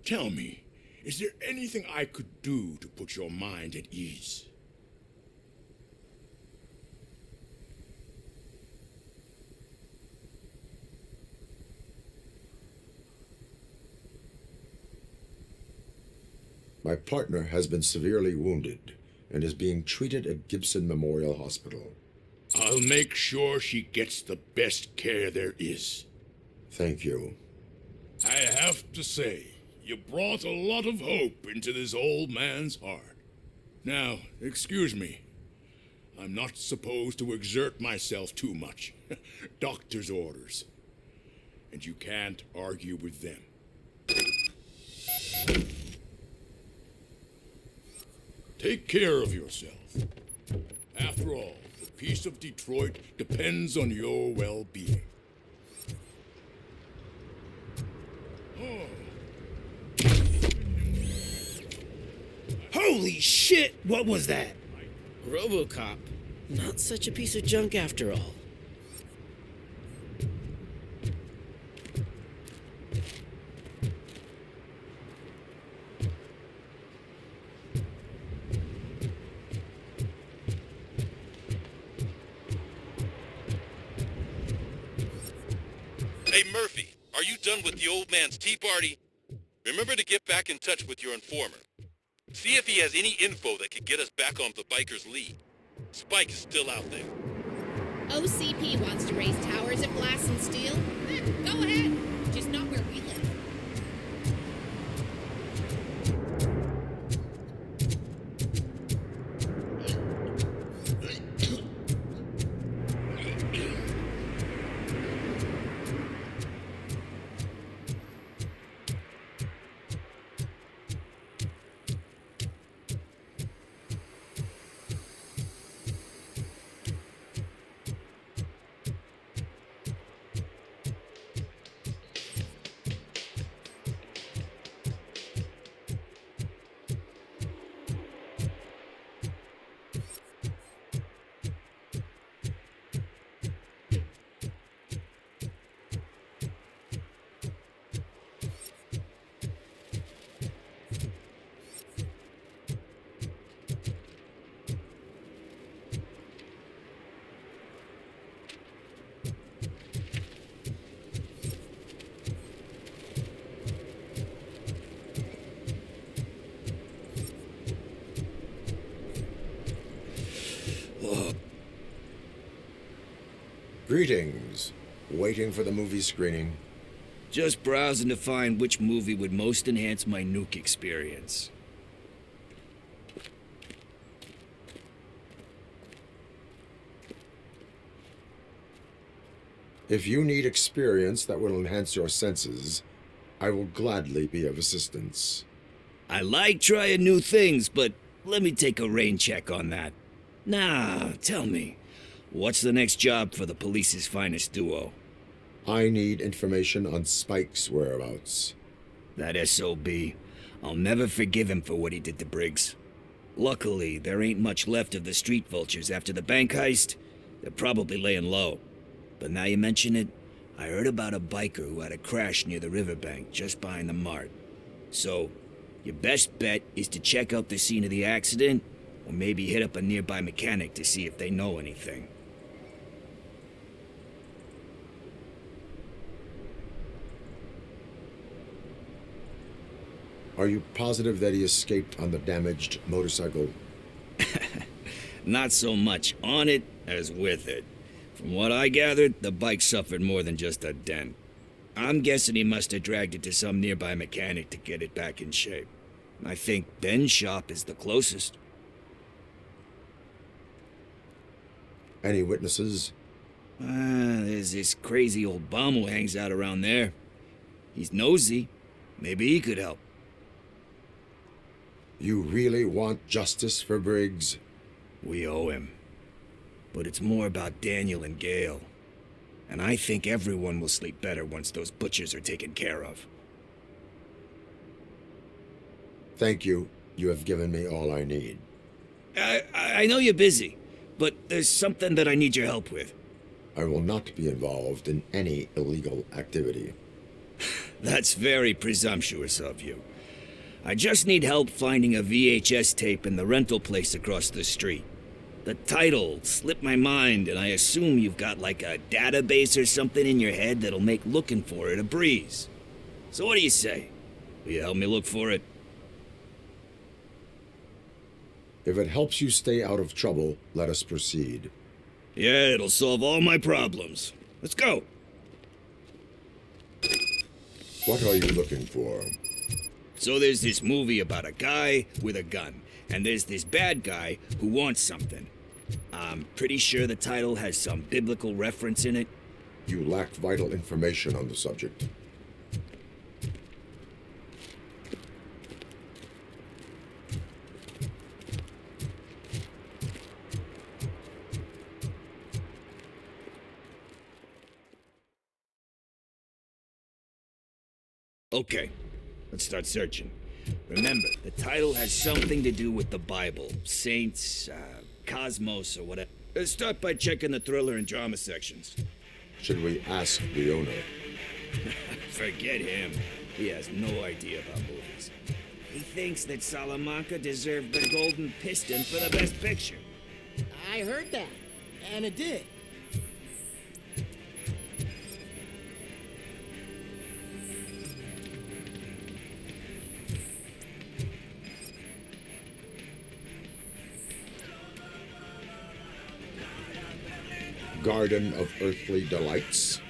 Tell me, is there anything I could do to put your mind at ease? My partner has been severely wounded and is being treated at Gibson Memorial Hospital. I'll make sure she gets the best care there is. Thank you. I have to say, you brought a lot of hope into this old man's heart. Now, excuse me. I'm not supposed to exert myself too much. Doctor's orders. And you can't argue with them. Take care of yourself. After all, the peace of Detroit depends on your well-being. Holy shit! What was that? RoboCop. Not such a piece of junk after all. Hey, Murphy, are you done with the old man's tea party? Remember to get back in touch with your informer. See if he has any info that could get us back on the biker's lead. Spike is still out there. OCP wants to raise towers at Glass and Steel? Go ahead. Just not where we live. Greetings. Waiting for the movie screening? Just browsing to find which movie would most enhance my nuke experience. If you need experience that will enhance your senses, I will gladly be of assistance. I like trying new things, but let me take a rain check on that. Now, tell me, what's the next job for the police's finest duo? I need information on Spike's whereabouts. That SOB. I'll never forgive him for what he did to Briggs. Luckily, there ain't much left of the street vultures after the bank heist. They're probably laying low. But now you mention it, I heard about a biker who had a crash near the riverbank just behind the mart. So, your best bet is to check out the scene of the accident, or maybe hit up a nearby mechanic to see if they know anything. Are you positive that he escaped on the damaged motorcycle? Not so much on it as with it. From what I gathered, the bike suffered more than just a dent. I'm guessing he must have dragged it to some nearby mechanic to get it back in shape. I think Ben's shop is the closest. Any witnesses? There's this crazy old bum who hangs out around there. He's nosy. Maybe he could help. You really want justice for Briggs? We owe him. But it's more about Daniel and Gale. And I think everyone will sleep better once those butchers are taken care of. Thank you. You have given me all I need. I know you're busy, but there's something that I need your help with. I will not be involved in any illegal activity. That's very presumptuous of you. I just need help finding a VHS tape in the rental place across the street. The title slipped my mind, and I assume you've got like a database or something in your head that'll make looking for it a breeze. So what do you say? Will you help me look for it? If it helps you stay out of trouble, let us proceed. Yeah, it'll solve all my problems. Let's go. What are you looking for? So there's this movie about a guy with a gun, and there's this bad guy who wants something. I'm pretty sure the title has some biblical reference in it. You lack vital information on the subject. Okay, let's start searching. Remember, the title has something to do with the Bible, saints, cosmos, or whatever. Let's start by checking the thriller and drama sections. Should we ask the owner? Forget him. He has no idea about movies. He thinks that Salamanca deserved the Golden Piston for the Best Picture. I heard that, and it did. Garden of Earthly Delights.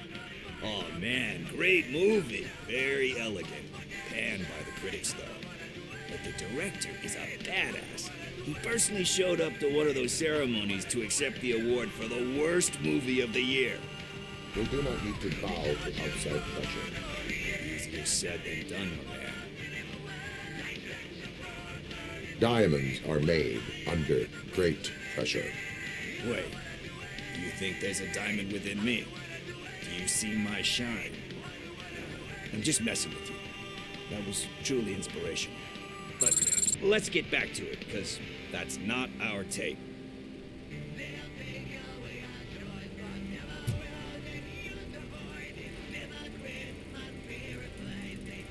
Oh man, great movie. Very elegant. Panned by the critics though. But the director is a badass. He personally showed up to one of those ceremonies to accept the award for the worst movie of the year. We do not need to bow to outside pressure. Easier said than done, my man. Diamonds are made under great pressure. Wait. Do you think there's a diamond within me? Do you see my shine? I'm just messing with you. That was truly inspirational. But let's get back to it, because that's not our tape.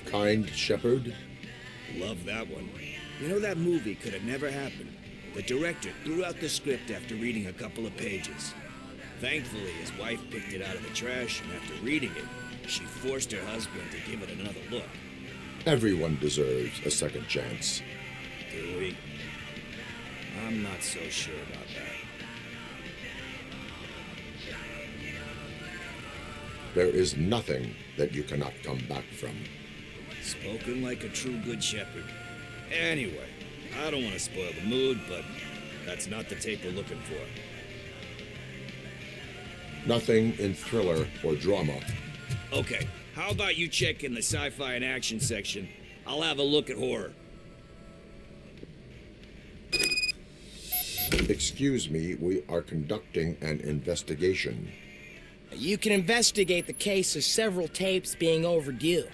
Kind Shepherd? Love that one. You know, that movie could have never happened. The director threw out the script after reading a couple of pages. Thankfully, his wife picked it out of the trash, and after reading it, she forced her husband to give it another look. Everyone deserves a second chance. Do we? I'm not so sure about that. There is nothing that you cannot come back from. Spoken like a true good shepherd. Anyway, I don't want to spoil the mood, but that's not the tape we're looking for. Nothing in thriller or drama. Okay, how about you check in the sci-fi and action section? I'll have a look at horror. Excuse me, we are conducting an investigation. You can investigate the case of several tapes being overdue.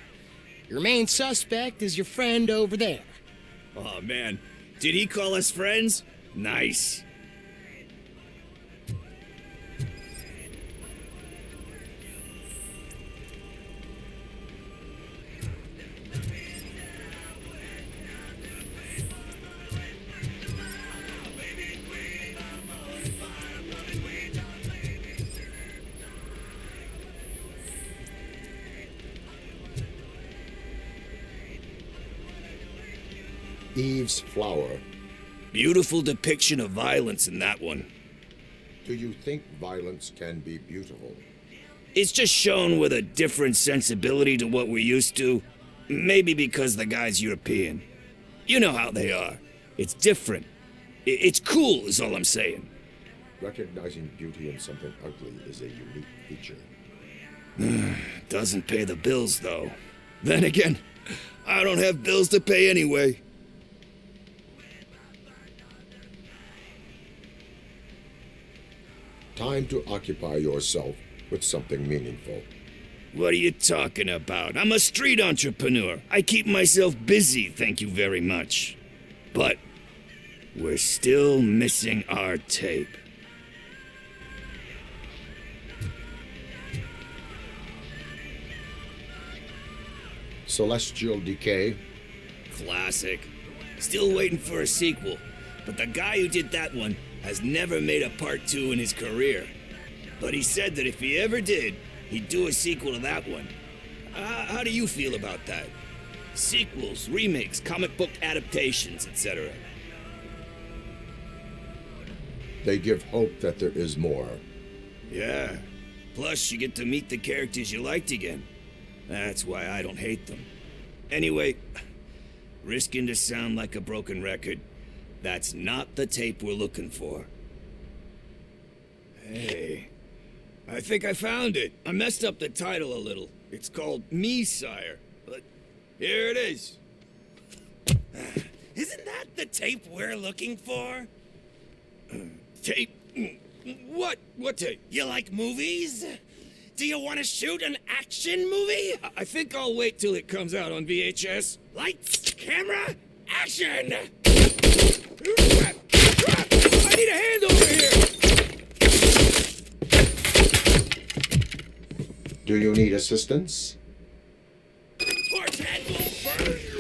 Your main suspect is your friend over there. Oh man, did he call us friends? Nice. Eve's Flower. Beautiful depiction of violence in that one. Do you think violence can be beautiful? It's just shown with a different sensibility to what we're used to. Maybe because the guy's European. You know how they are. It's different. It's cool is all I'm saying. Recognizing beauty in something ugly is a unique feature. Doesn't pay the bills, though. Then again, I don't have bills to pay anyway. Time to occupy yourself with something meaningful. What are you talking about? I'm a street entrepreneur. I keep myself busy, thank you very much. But we're still missing our tape. Celestial Decay. Classic. Still waiting for a sequel. But the guy who did that one has never made a part 2 in his career. But he said that if he ever did, he'd do a sequel to that one. How do you feel about that? Sequels, remakes, comic book adaptations, etc. They give hope that there is more. Yeah. Plus, you get to meet the characters you liked again. That's why I don't hate them. Anyway, risking to sound like a broken record, that's not the tape we're looking for. Hey, I think I found it. I messed up the title a little. It's called Me, Sire. But here it is. Isn't that the tape we're looking for? Tape? What? What tape? You like movies? Do you want to shoot an action movie? I think I'll wait till it comes out on VHS. Lights, camera, action! I need a hand over here! Do you need assistance? Torch head will burn you!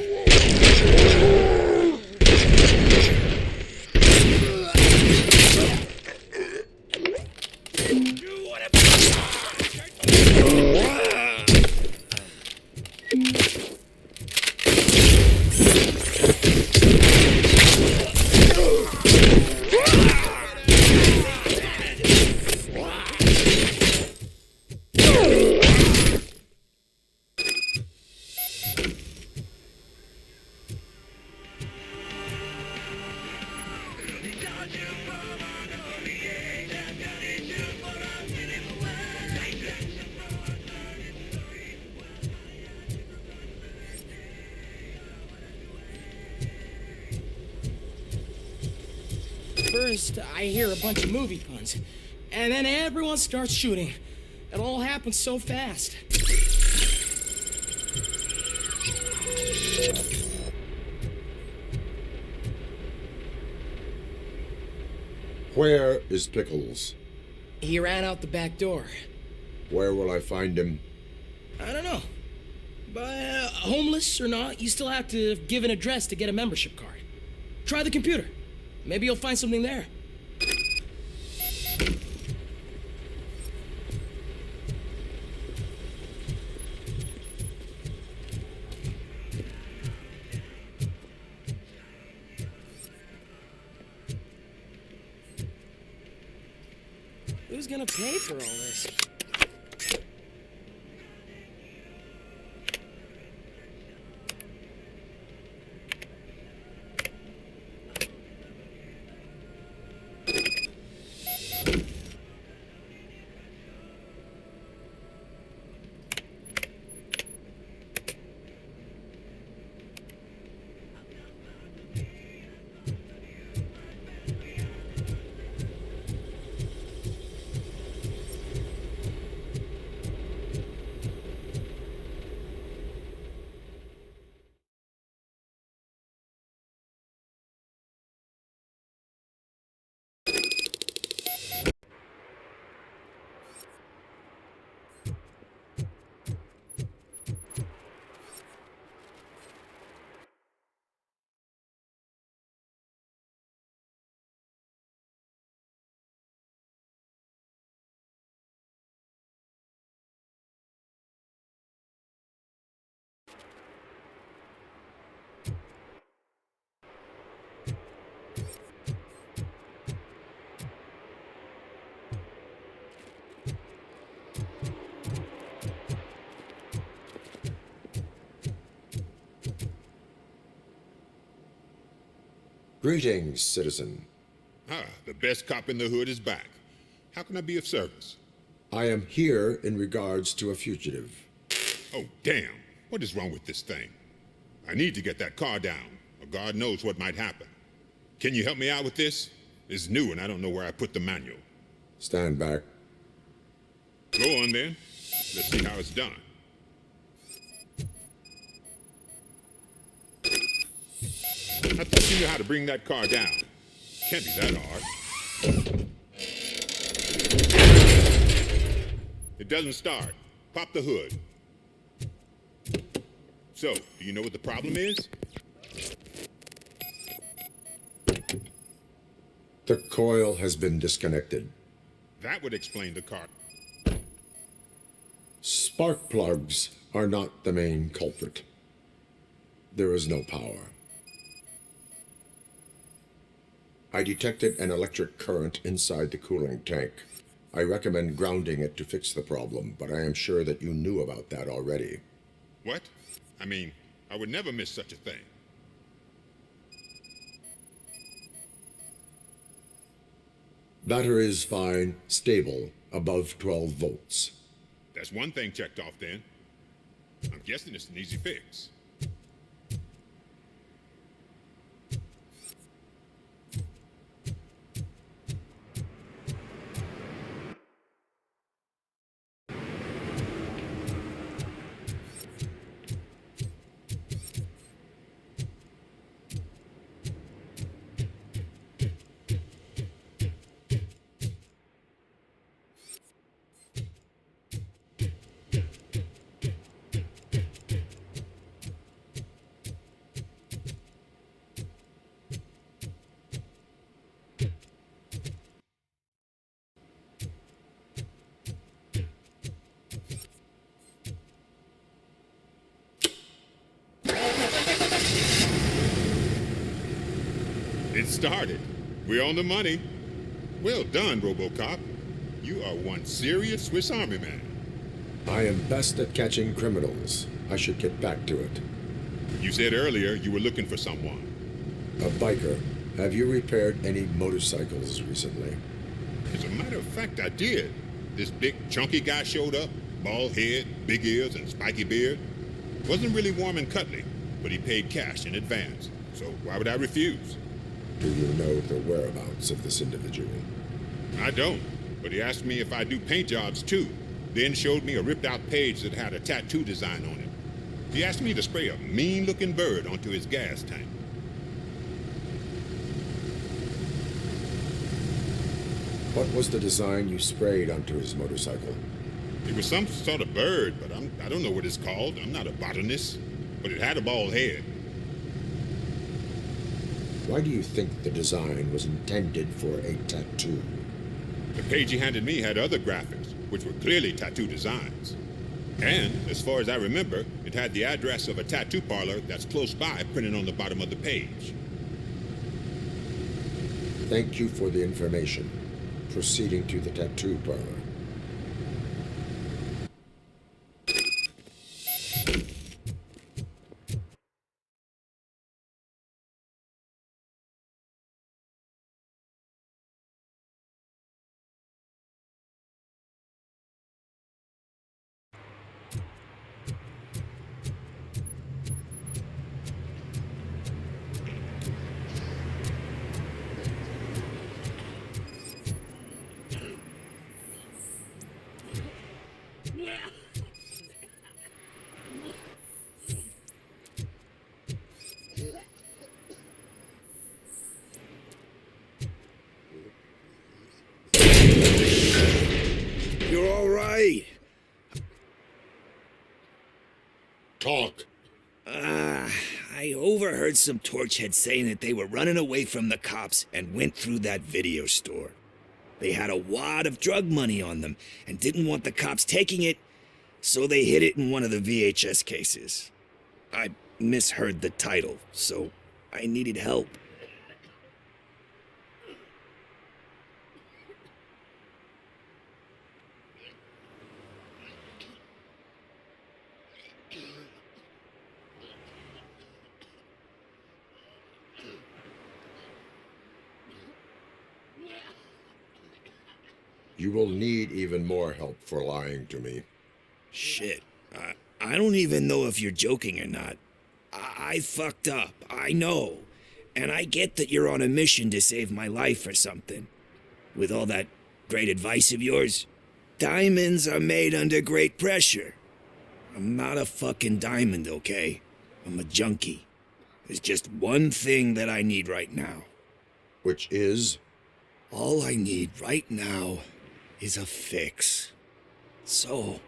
First, I hear a bunch of movie puns, and then everyone starts shooting. It all happens so fast. Where is Pickles? He ran out the back door. Where will I find him? I don't know. But homeless or not, you still have to give an address to get a membership card. Try the computer. Maybe you'll find something there. Who's gonna pay for all this? Greetings, citizen. Ah, the best cop in the hood is back. How can I be of service? I am here in regards to a fugitive. Oh, damn. What is wrong with this thing? I need to get that car down, or God knows what might happen. Can you help me out with this? It's new and I don't know where I put the manual. Stand back. Go on then. Let's see how it's done. I thought you knew how to bring that car down. Can't be that hard. It doesn't start. Pop the hood. So, do you know what the problem is? The coil has been disconnected. That would explain the car. Spark plugs are not the main culprit. There is no power. I detected an electric current inside the cooling tank. I recommend grounding it to fix the problem, but I am sure that you knew about that already. What? I mean, I would never miss such a thing. Battery is fine, stable, above 12 volts. That's one thing checked off then. I'm guessing it's an easy fix. started. We're on the money. Well done, RoboCop. You are one serious Swiss Army man. I am best at catching criminals. I should get back to it. You said earlier you were looking for someone. A biker. Have you repaired any motorcycles recently? As a matter of fact, I did. This big, chunky guy showed up. Bald head, big ears, and spiky beard. Wasn't really warm and cuddly, but he paid cash in advance. So why would I refuse? Do you know the whereabouts of this individual? I don't, but he asked me if I do paint jobs too. Then showed me a ripped-out page that had a tattoo design on it. He asked me to spray a mean-looking bird onto his gas tank. What was the design you sprayed onto his motorcycle? It was some sort of bird, but I don't know what it's called. I'm not a botanist. But it had a bald head. Why do you think the design was intended for a tattoo? The page he handed me had other graphics, which were clearly tattoo designs. And, as far as I remember, it had the address of a tattoo parlor that's close by printed on the bottom of the page. Thank you for the information. Proceeding to the tattoo parlor. You're all right. Talk. I overheard some torchheads saying that they were running away from the cops and went through that video store. They had a wad of drug money on them and didn't want the cops taking it, so they hid it in one of the VHS cases. I misheard the title, so I needed help. You will need even more help for lying to me. Shit. I don't even know if you're joking or not. I fucked up. I know. And I get that you're on a mission to save my life or something. With all that great advice of yours. Diamonds are made under great pressure. I'm not a fucking diamond, okay? I'm a junkie. There's just one thing that I need right now. Which is? All I need right now is a fix. So,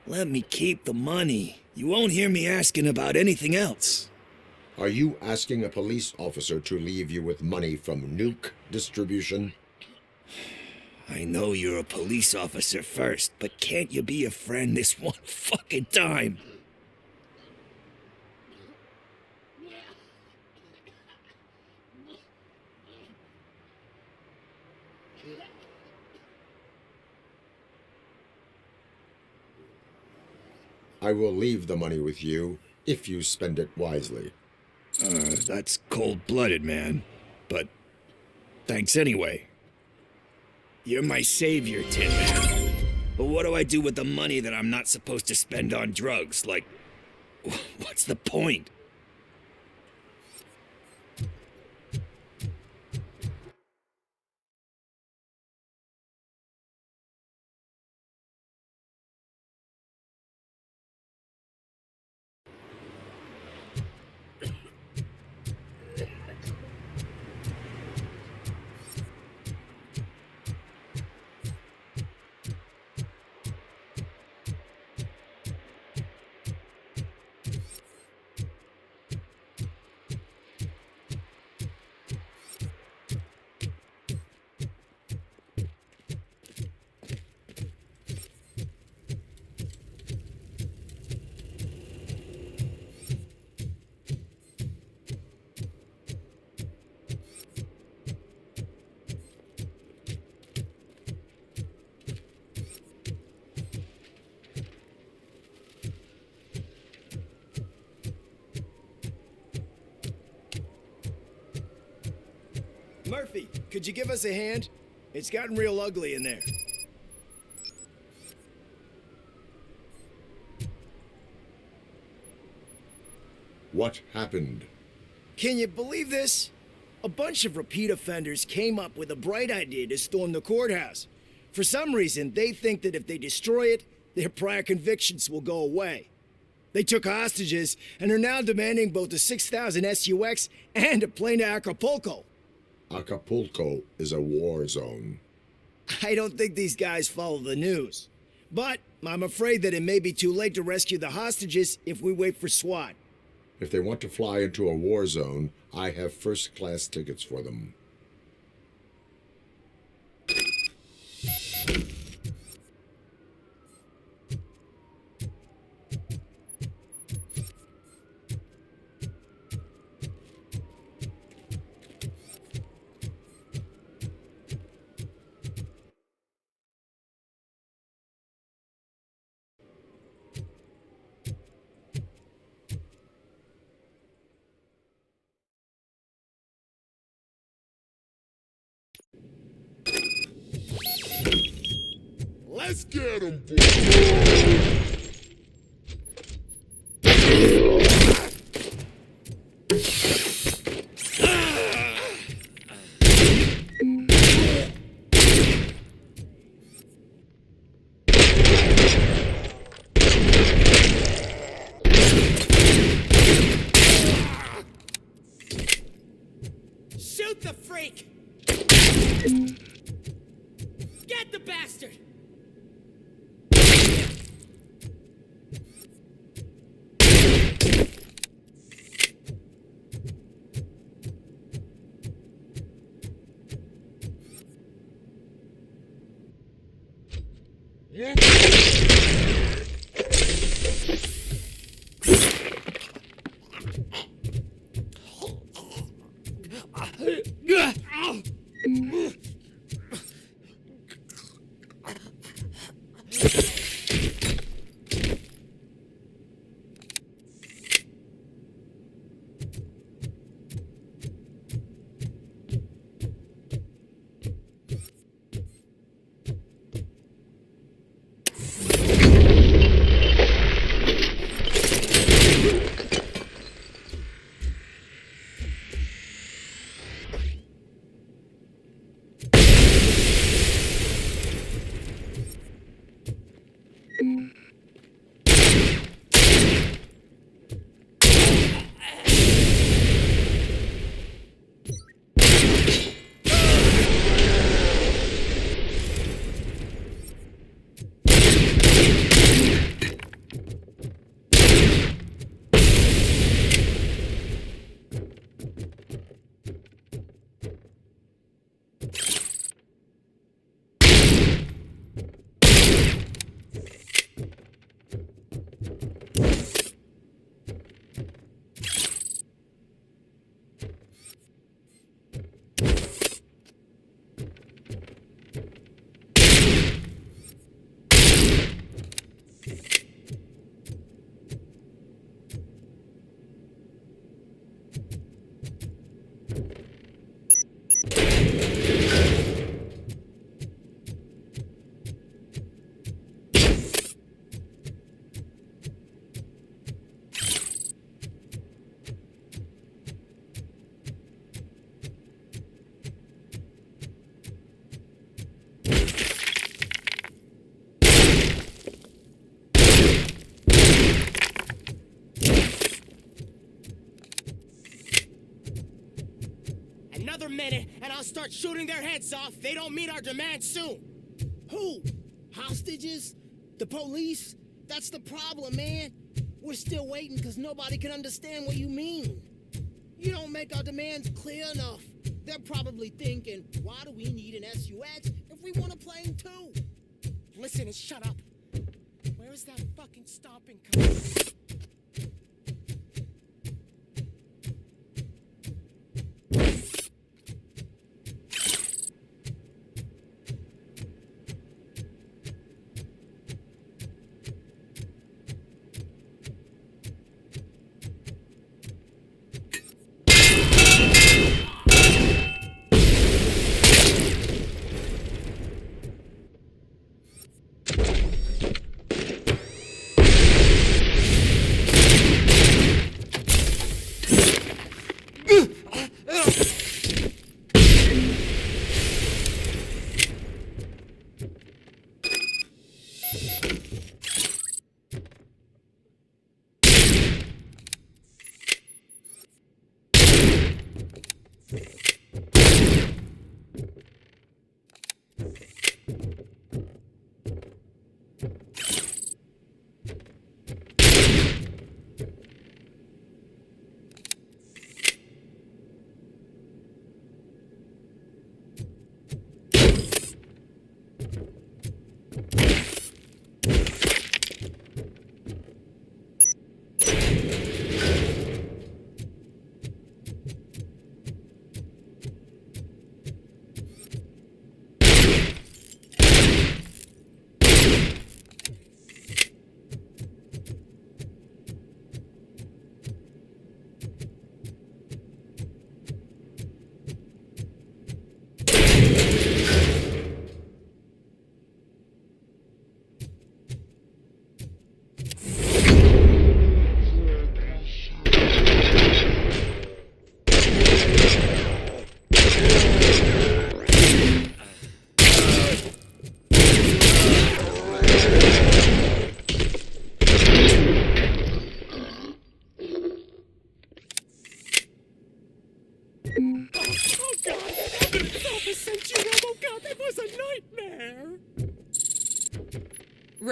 let me keep the money. You won't hear me asking about anything else. Are you asking a police officer to leave you with money from nuke distribution? I know you're a police officer first, but can't you be a friend this one fucking time? I will leave the money with you if you spend it wisely. That's cold-blooded, man. But thanks anyway. You're my savior, Tin Man. But what do I do with the money that I'm not supposed to spend on drugs? Like, what's the point? could you give us a hand? It's gotten real ugly in there. What happened? Can you believe this? A bunch of repeat offenders came up with a bright idea to storm the courthouse. For some reason, they think that if they destroy it, their prior convictions will go away. They took hostages and are now demanding both a 6,000 SUX and a plane to Acapulco. Acapulco is a war zone. I don't think these guys follow the news. But I'm afraid that it may be too late to rescue the hostages if we wait for SWAT. If they want to fly into a war zone, I have first-class tickets for them. Let's get him, boy. Shoot the freak! Get the bastard! Another minute, and I'll start shooting their heads off if they don't meet our demands soon. Who? Hostages? The police? That's the problem, man. We're still waiting because nobody can understand what you mean. You don't make our demands clear enough. They're probably thinking, why do we need an SUX if we want a plane too? Listen and shut up. Where is that fucking stomping coming?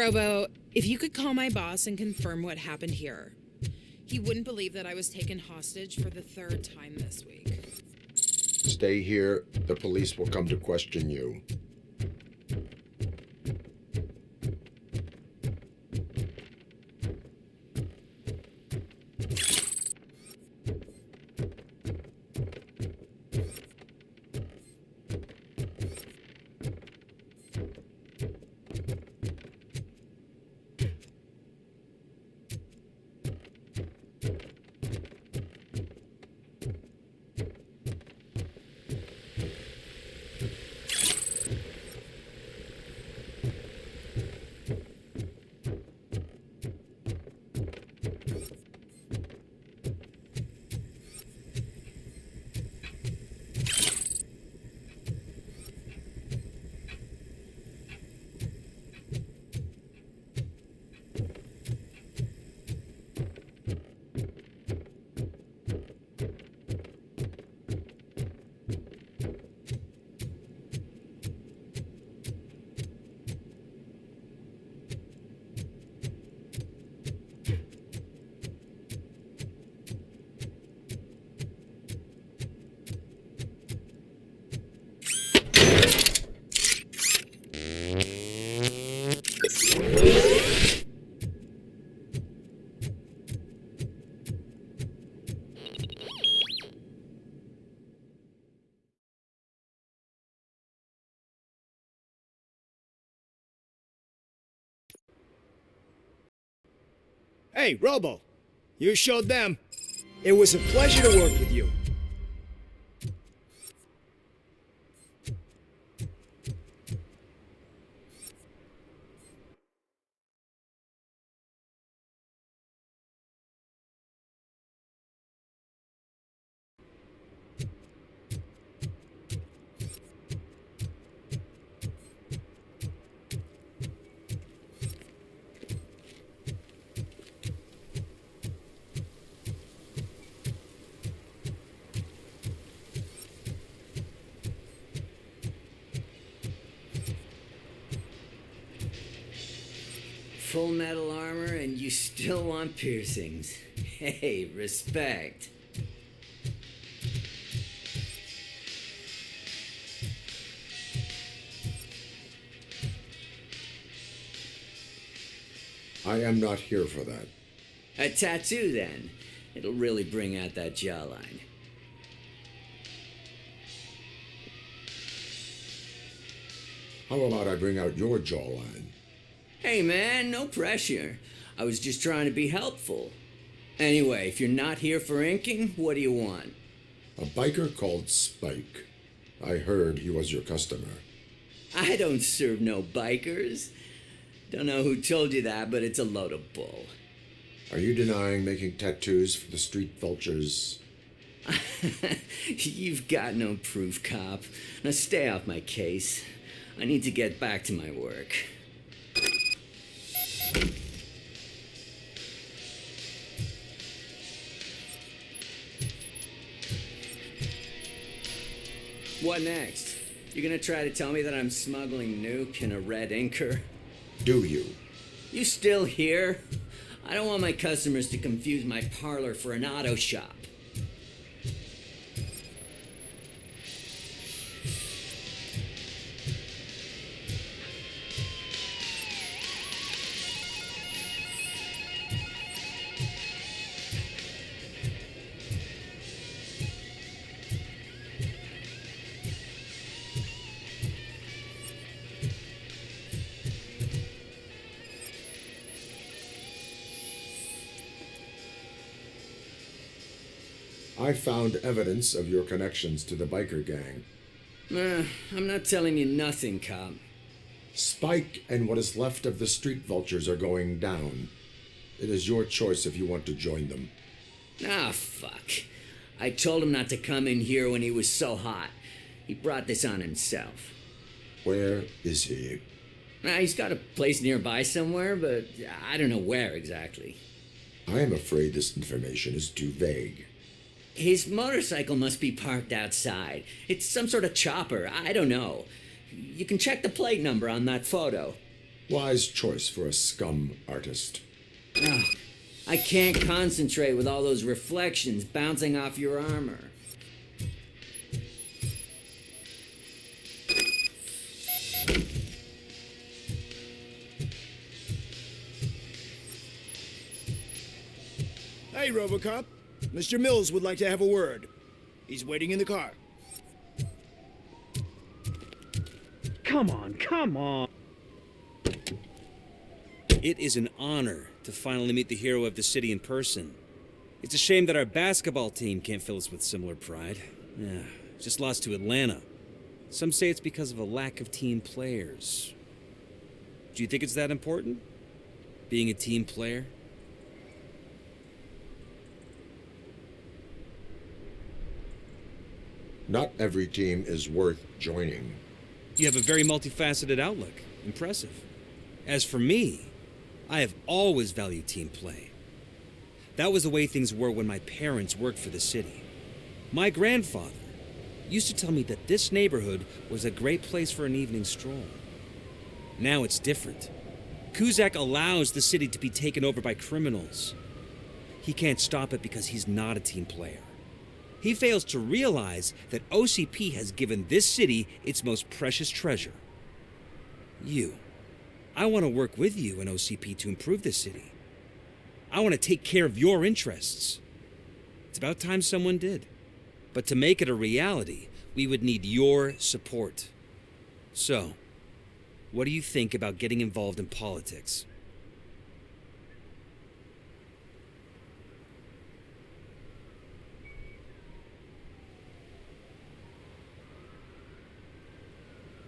Robo, if you could call my boss and confirm what happened here. He wouldn't believe that I was taken hostage for the 3rd time this week. Stay here. The police will come to question you. Hey, Robo, you showed them. It was a pleasure to work with you. Full metal armor and you still want piercings. Hey, respect. I am not here for that. A tattoo, then. It'll really bring out that jawline. How about I bring out your jawline? Hey man, no pressure. I was just trying to be helpful. Anyway, if you're not here for inking, what do you want? A biker called Spike. I heard he was your customer. I don't serve no bikers. Don't know who told you that, but it's a load of bull. Are you denying making tattoos for the street vultures? You've got no proof, cop. Now stay off my case. I need to get back to my work. what next? You gonna try to tell me that I'm smuggling nuke in a red inker? Do you? You still here? I don't want my customers to confuse my parlor for an auto shop. I found evidence of your connections to the biker gang. I'm not telling you nothing, cop. Spike and what is left of the street vultures are going down. It is your choice if you want to join them. Ah, fuck. I told him not to come in here when he was so hot. He brought this on himself. Where is he? He's got a place nearby somewhere, but I don't know where exactly. I am afraid this information is too vague. His motorcycle must be parked outside. It's some sort of chopper. I don't know. You can check the plate number on that photo. Wise choice for a scum artist. Oh, I can't concentrate with all those reflections bouncing off your armor. Hey, RoboCop. Mr. Mills would like to have a word. He's waiting in the car. Come on, come on. It is an honor to finally meet the hero of the city in person. It's a shame that our basketball team can't fill us with similar pride. Yeah, just lost to Atlanta. Some say it's because of a lack of team players. Do you think it's that important? Being a team player? Not every team is worth joining. You have a very multifaceted outlook. Impressive. As for me, I have always valued team play. That was the way things were when my parents worked for the city. My grandfather used to tell me that this neighborhood was a great place for an evening stroll. Now it's different. Cusack allows the city to be taken over by criminals. He can't stop it because he's not a team player. He fails to realize that OCP has given this city its most precious treasure. You. I want to work with you and OCP to improve this city. I want to take care of your interests. It's about time someone did. But to make it a reality, we would need your support. So, what do you think about getting involved in politics?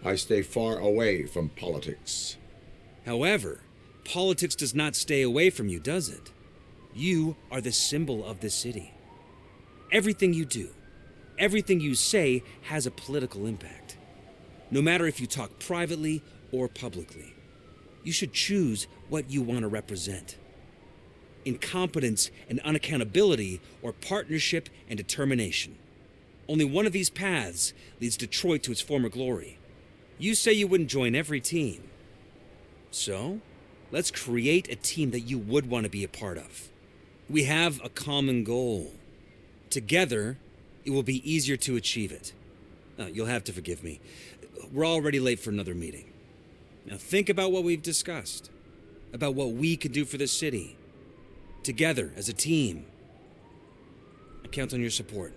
I stay far away from politics. However, politics does not stay away from you, does it? You are the symbol of the city. Everything you do, everything you say has a political impact. No matter if you talk privately or publicly, you should choose what you want to represent. Incompetence and unaccountability, or partnership and determination. Only one of these paths leads Detroit to its former glory. You say you wouldn't join every team. So, let's create a team that you would want to be a part of. We have a common goal. Together, it will be easier to achieve it. You'll have to forgive me. We're already late for another meeting. Now think about what we've discussed. About what we can do for the city. Together, as a team. I count on your support.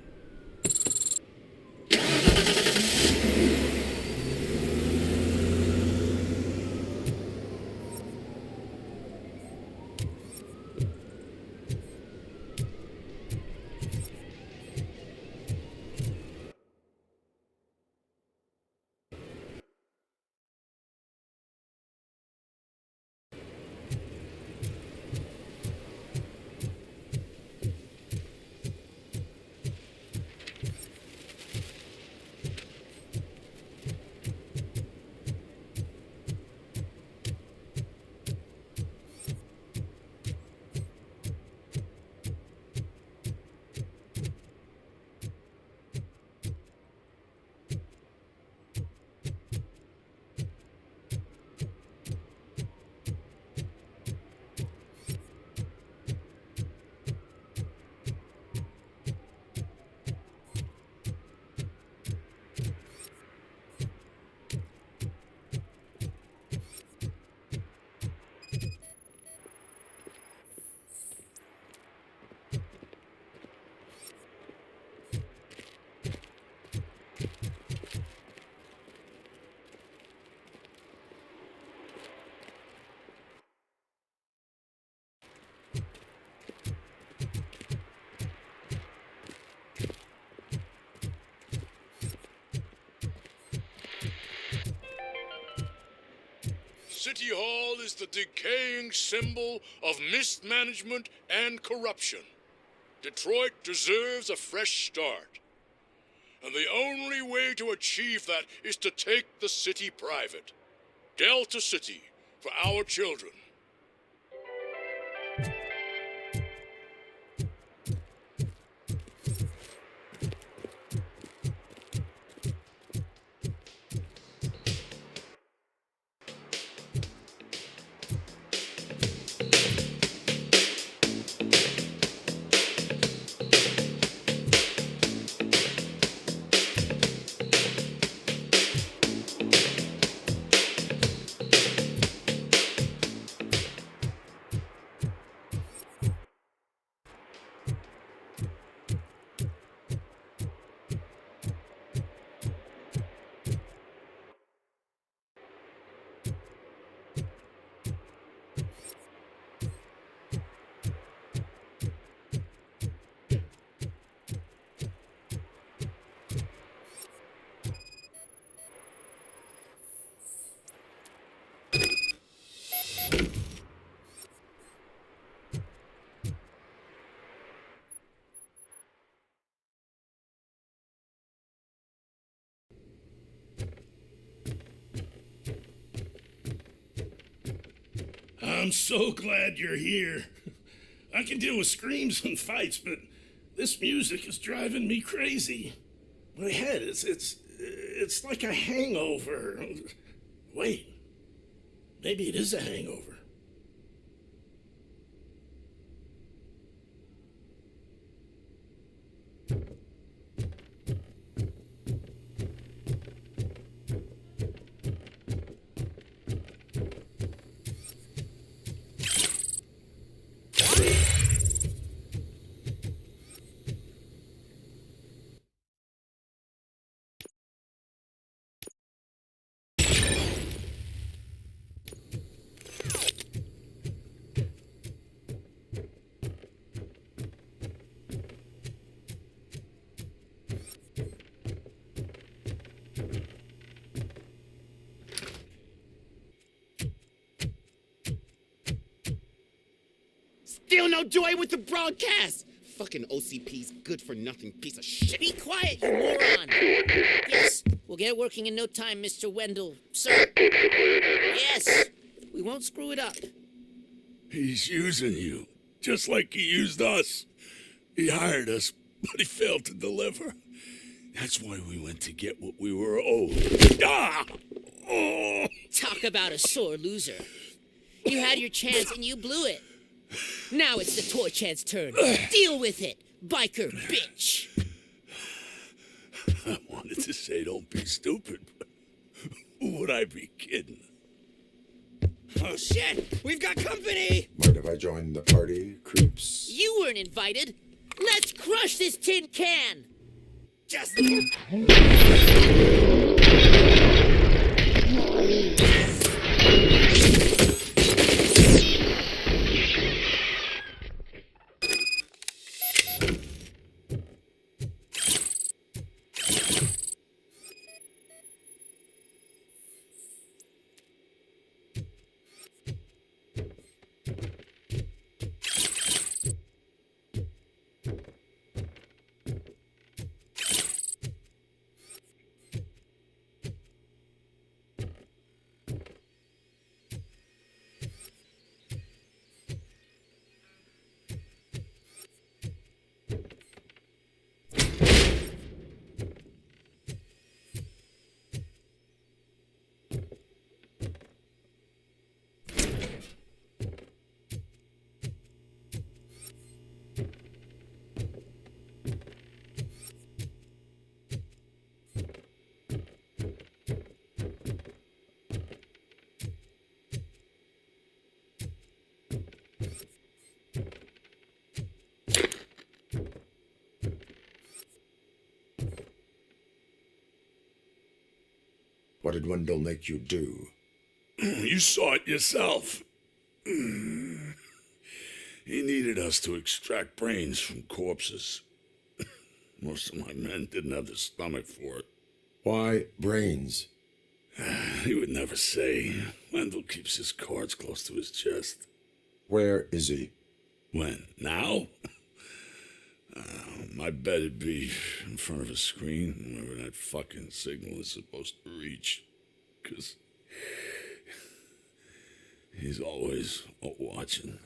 City Hall is the decaying symbol of mismanagement and corruption. Detroit deserves a fresh start. And the only way to achieve that is to take the city private. Delta City, for our children. I'm so glad you're here. I can deal with screams and fights, but this music is driving me crazy. My head, it's like a hangover. Wait, maybe it is a hangover. Still no joy with the broadcast! Fucking OCP's good-for-nothing piece of shit. Be quiet, you moron! Yes, we'll get it working in no time, Mr. Wendell. Sir? Yes, we won't screw it up. He's using you, just like he used us. He hired us, but he failed to deliver. That's why we went to get what we were owed. Ah! Oh! Talk about a sore loser. You had your chance and you blew it. Now it's the Torchhead's turn. Deal with it, biker bitch. I wanted to say don't be stupid, but who would I be kidding? Oh shit, we've got company! Mind if I join the party, creeps? You weren't invited. Let's crush this tin can! Just... What did Wendell make you do? You saw it yourself. He needed us to extract brains from corpses. Most of my men didn't have the stomach for it. Why brains? He would never say. Wendell keeps his cards close to his chest. Where is he? When? Now? I bet it'd be in front of a screen, wherever that fucking signal is supposed to reach. 'Cause he's always watching.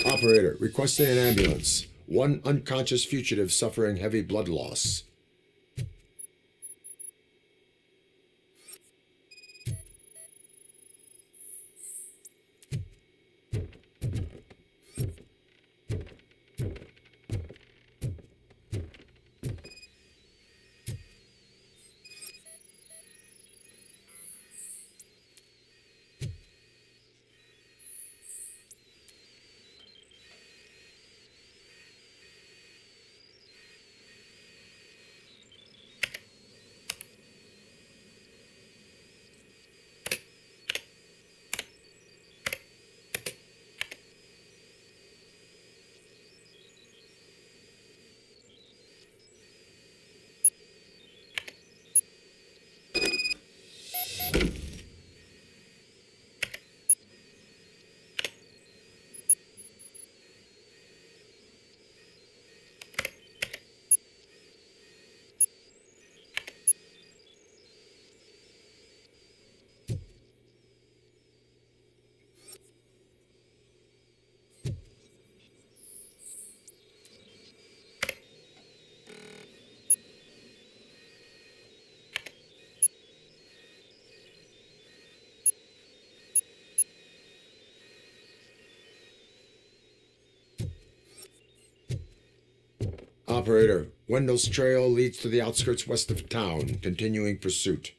Operator, requesting an ambulance. One unconscious fugitive suffering heavy blood loss. Operator, Wendell's trail leads to the outskirts west of town. Continuing pursuit.